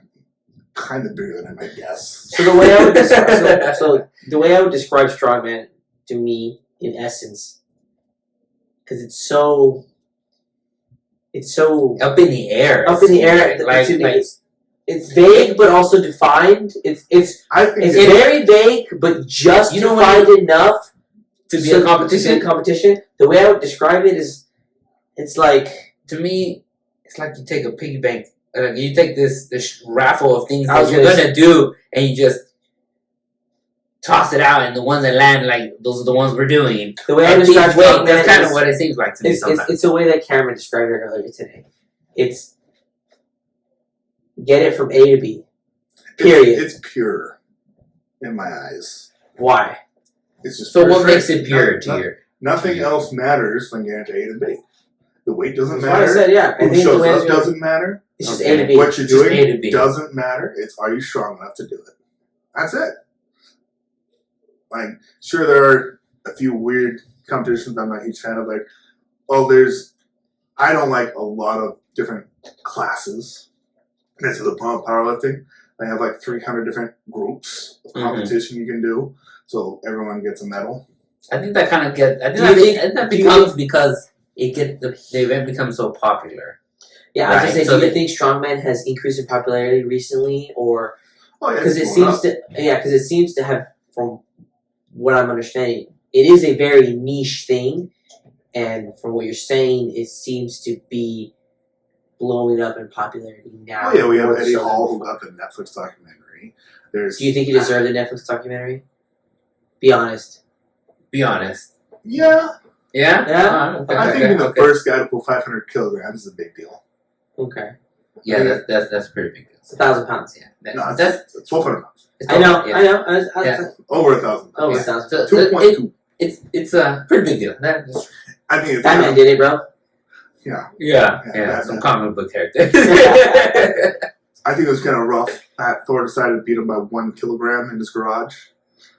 kind of bigger than him, I guess. So the way I would describe, so the way I would describe Strongman to me, in essence, because it's so Up in the air. up in the air. It's vague but also defined. It's I think it's it's very vague but just You know defined enough to be so- a competition. To be a competition. The way I would describe it is, it's like To me, it's like you take a piggy bank. Like you take this raffle of things I that was you're gonna gonna do, and you just toss it out, and the ones that land, like those are the ones we're doing. the way I And describe wait, Strongman that's kind of is- what it seems like to me sometimes. It's a way that Cameron described it earlier today. It's get it from A to B. Period. It's pure in my eyes. Why? It's just So pure what makes strength. it pure to you? Nothing else matters when getting to A to B. The weight doesn't That's why I matter. said, yeah. I Who think the shows way up it's doesn't matter. it's just Okay. A to B. What you're Just A to doing B. doesn't matter. It's are you strong enough to do it? That's it. Like, sure, there are a few weird competitions I'm not a huge fan of. Like, I don't like a lot of different classes. This is the powerlifting. They have like 300 different groups of competition you can do, so everyone gets a medal. I think that kind of gets. I Do you think think- that do you becomes because the event becomes so popular. Yeah, I was Right, gonna say, so do you think Strongman has increased in popularity recently, or Oh yeah, because it's it going seems up. because it seems to have, from what I'm understanding, it is a very niche thing, and from what you're saying, it seems to be blowing up in popularity now. Oh yeah, we have more Eddie so than Hall who before. got the Netflix documentary. There's Do you think he deserved the Netflix documentary? Be honest. Be honest. Yeah, Yeah. Yeah? Okay, I think okay, being the okay. first guy to pull 500 kilograms is a big deal. Okay, Yeah, that's a pretty big deal. it's 1,000 pounds. Yeah, No, that's it's 1,200 pounds. it's I know. yeah. I know. Yeah. Over 1,000. Oh, Yeah. 1,000. So, 2.2. it's a pretty big deal. I think it's That man did it, bro. Yeah. Yeah, some comic book character. I think it was kind of rough that Thor decided to beat him by 1 kilogram in his garage.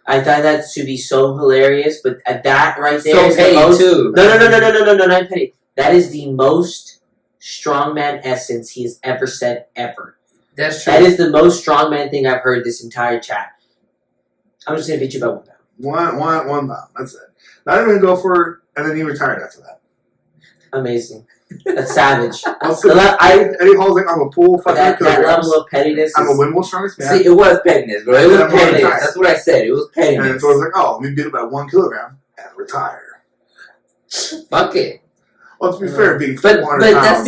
I thought that to be so hilarious, but at that right there So is petty the most. too. No, not petty. That is the most strongman essence he has ever said ever. That's true. That is the most strongman thing I've heard this entire chat. I'm just gonna beat you by 1 pound. One pound. That's it. Not even gonna go for, and then he retired after that. Amazing. That's savage. Also, I- Eddie Hall's like, I'm a pool 500 that kilograms. level of pettiness. I'm a Is, win world strongest man. See, it was pettiness, bro. It was Yeah, pettiness. right. That's what I said. It was And pettiness. Thor's like, oh, let me beat it by 1 kilogram and retire. Fuck it. Well, to be fair, being But 400 that pounds.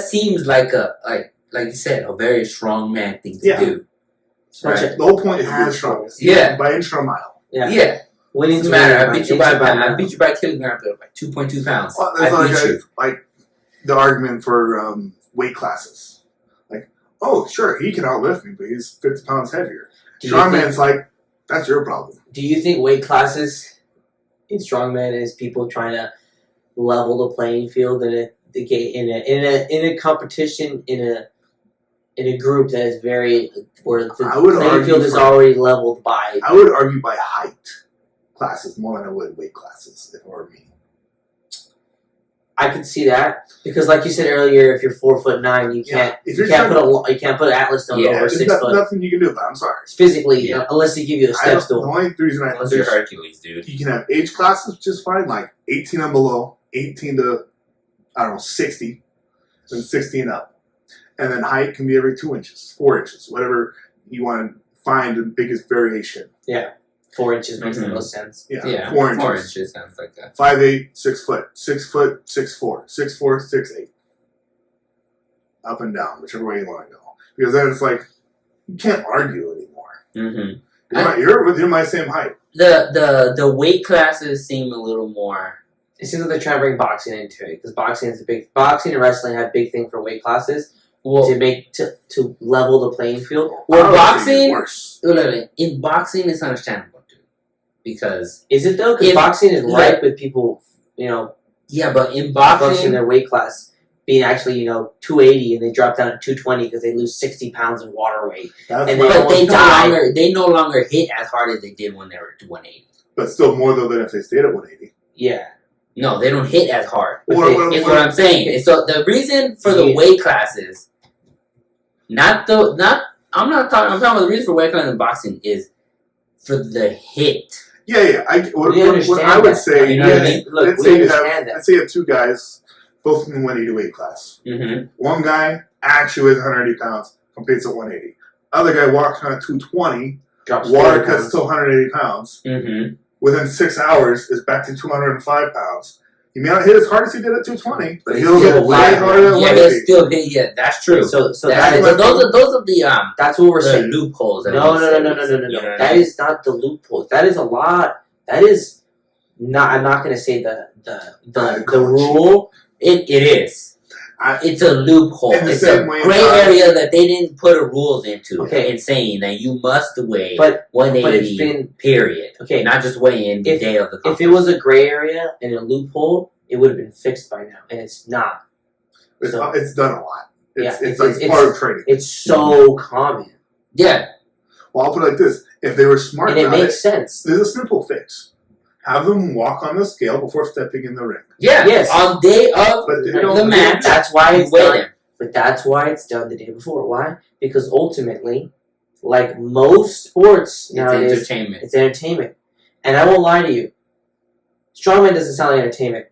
seems like like you said, a very strong man thing to Yeah. do. such Right. a- The whole point is to be the strongest. Yeah. By inch or a mile. yeah. Yeah. Winning Doesn't matter. I beat you by mile. kilogram, but by 2.2 pounds. Well, I it's beat you. like the argument for weight classes. Like, oh, sure, he can outlift me, but he's 50 pounds heavier. Do you think- Strongman's like, that's your problem. Do you think weight classes in strongman is people trying to level the playing field in a competition in a group that is very where the playing field is already leveled by. I would argue by height classes more than I would weight classes if it were me. I could see that because, like you said earlier, if you're 4'9", you can't put Atlas stone over 6 foot. Nothing you can do. But I'm sorry, it's physically, unless they give you a step stool. The only reason unless you're Hercules, dude. You can have age classes, which is fine, like 18 and below, 18 to 60, and 16 up, and then height can be every 2 inches, 4 inches, whatever you want to find the biggest variation. Yeah. 4 inches makes the most sense. Yeah, 4 inches. 4 inches sounds like that. 5'8", 6 foot, 6 foot, 6'4", 6'4", 6'8". Up and down, whichever way you want to go. Because then it's like, you can't argue anymore. Mm-hmm. You're my same height. The weight classes seem a little more. It seems like they're trying to bring boxing into it because boxing and wrestling have big thing for weight classes. To level the playing field. Well, boxing in boxing it's understandable. Because is it though? Because boxing is ripe with people, Yeah, but in boxing, their weight class being actually 280 and they drop down to 220 because they lose 60 pounds of water weight. But they no longer hit as hard as they did when they were at 180. But still more though than if they stayed at 180. Yeah. No, they don't hit as hard. Is what I'm saying. And so the reason for the weight classes, I'm not talking. I'm talking about the reason for weight classes in boxing is for the hit. Yeah. What I would say, you know what I mean? Look, let's say you have 2 guys, both in the 180 weight class. Mm-hmm. One guy actually weighs 180 pounds, competes at 180. Other guy walks around at 220, water cuts to 180 pounds. Mm-hmm. Within 6 hours, is back to 205 pounds. He may not hit as hard as he did at 220, but he'll hit way harder than 180. He'll still hit. Yeah, that's true. So those are the that's what we're saying. Loopholes. No. That is not the loophole. That is a lot. That is not. I'm not going to say the rule. It is. It's a loophole. It's a gray area that they didn't put rules into. Okay. In saying that you must weigh 180. But it's been period. Okay. Not just weigh in the day of the competition. If it was a gray area and a loophole, it would have been fixed by now, and it's not. It's done a lot. It's like part of training. It's so common. Yeah. Well, I'll put it like this: if they were smart, and it makes sense. There's a simple fix. Have them walk on the scale before stepping in the ring. Yeah. Yes. On day of the match. That's why it's done. But that's why it's done the day before. Why? Because ultimately, like most sports nowadays, it's entertainment. And I won't lie to you, Strongman doesn't sound like entertainment.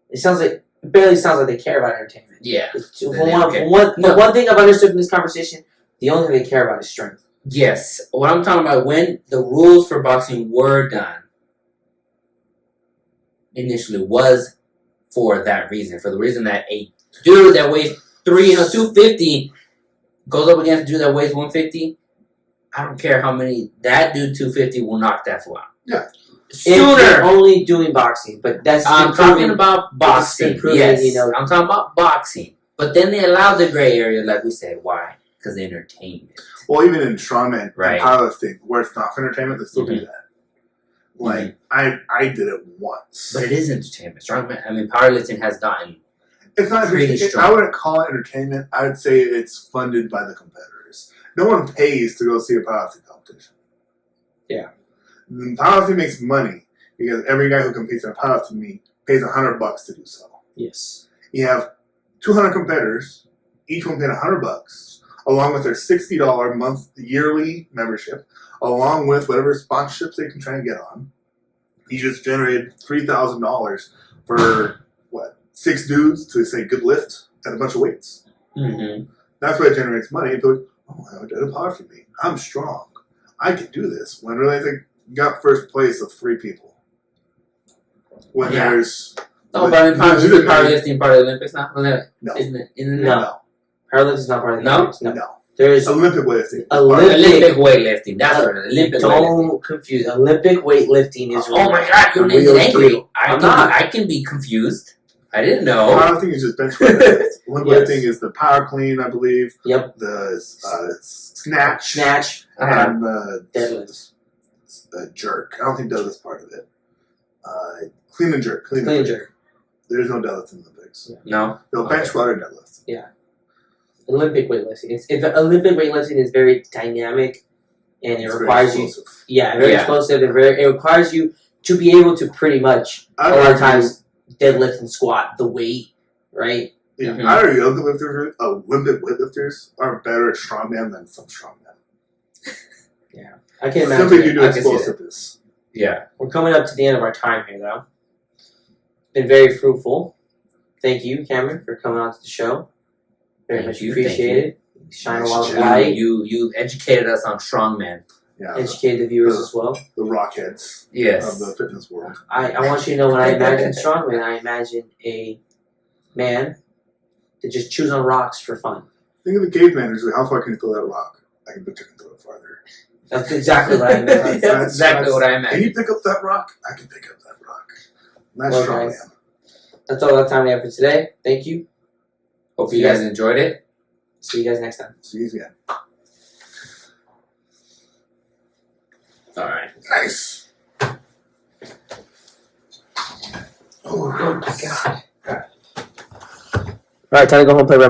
It barely sounds like they care about entertainment. Yeah. One thing I've understood from this conversation, the only thing they care about is strength. Yes. What I'm talking about, when the rules for boxing were done, initially was for that reason. For the reason that a dude that weighs 250 goes up against a dude that weighs 150. I don't care how many. That dude 250 will knock that fool out. Yeah. Sooner. If you're only doing boxing, but that's I'm talking about boxing. Yes. I'm talking about boxing. But then they allow the gray area, like we said. Why? Because entertainment. Well, even in Strongman and powerlifting, where it's not for entertainment, they still do that. Like, I did it once. But it is entertainment. Strongman, powerlifting has gotten it's not pretty strong. I wouldn't call it entertainment. I would say it's funded by the competitors. No one pays to go see a powerlifting competition. Yeah. The powerlifting makes money because every guy who competes in a powerlifting meet pays $100 to do so. Yes. You have 200 competitors, each one paying $100, along with their $60 yearly membership, along with whatever sponsorships they can try and get on. You just generated $3,000 for 6 dudes to say good lift and a bunch of weights. Mm-hmm. That's what generates money. But I did a powerlifting meet. I'm strong. I can do this. When really they got first place of 3 people. When there's but powerlifting part of the Olympics now? No. Isn't it? No. Powerlifting is not part of the Olympics. No. There's Olympic weightlifting. Olympic weightlifting. That's what Olympic weightlifting. Don't confuse. Olympic weightlifting is. Oh my God! You're making angry. I can be confused. I didn't know. Powerlifting is just bench weight. Olympic weightlifting is the power clean, I believe. Yep. The snatch. And deadlifts. Jerk. I don't think deadlift's part of it. Clean and jerk. Clean and jerk. There's no deadlift in the Olympics. No. No bench squat or deadlift. Olympic weightlifting. Olympic weightlifting is very dynamic, and it It's very requires you. explosive. Yeah, very Yeah. explosive, and it requires you to be able to pretty much I a lot of argue- times deadlift and squat the weight, right? Yeah, Mhm. I argue Olympic weightlifters are better at strongman than some strongmen. I can imagine. Simply due it. to I can see that. explosiveness. Yeah. We're coming up to the end of our time here, though. It's been very fruitful. Thank you, Cameron, for coming on to the show. Very Thank much you, thank appreciated. Shine a Nice lot of chat. light. You educated us on strongman. Yeah, Educate the viewers as well. the rockheads Yes. of the fitness world. I want you to know when I imagine strongman, I imagine a man that just chews on rocks for fun. Think of the caveman who's like, how far can you throw that rock? I can bet you can throw it farther. That's exactly what I meant. That's exactly what I Can meant. you pick up that rock? I can pick up that rock. That's Well, strongman. guys. That's all the time we have for today. Thank you. Hope you guys enjoyed it. See you guys next time. See you again. All right. Nice. Oh my god. Alright, time to go home and play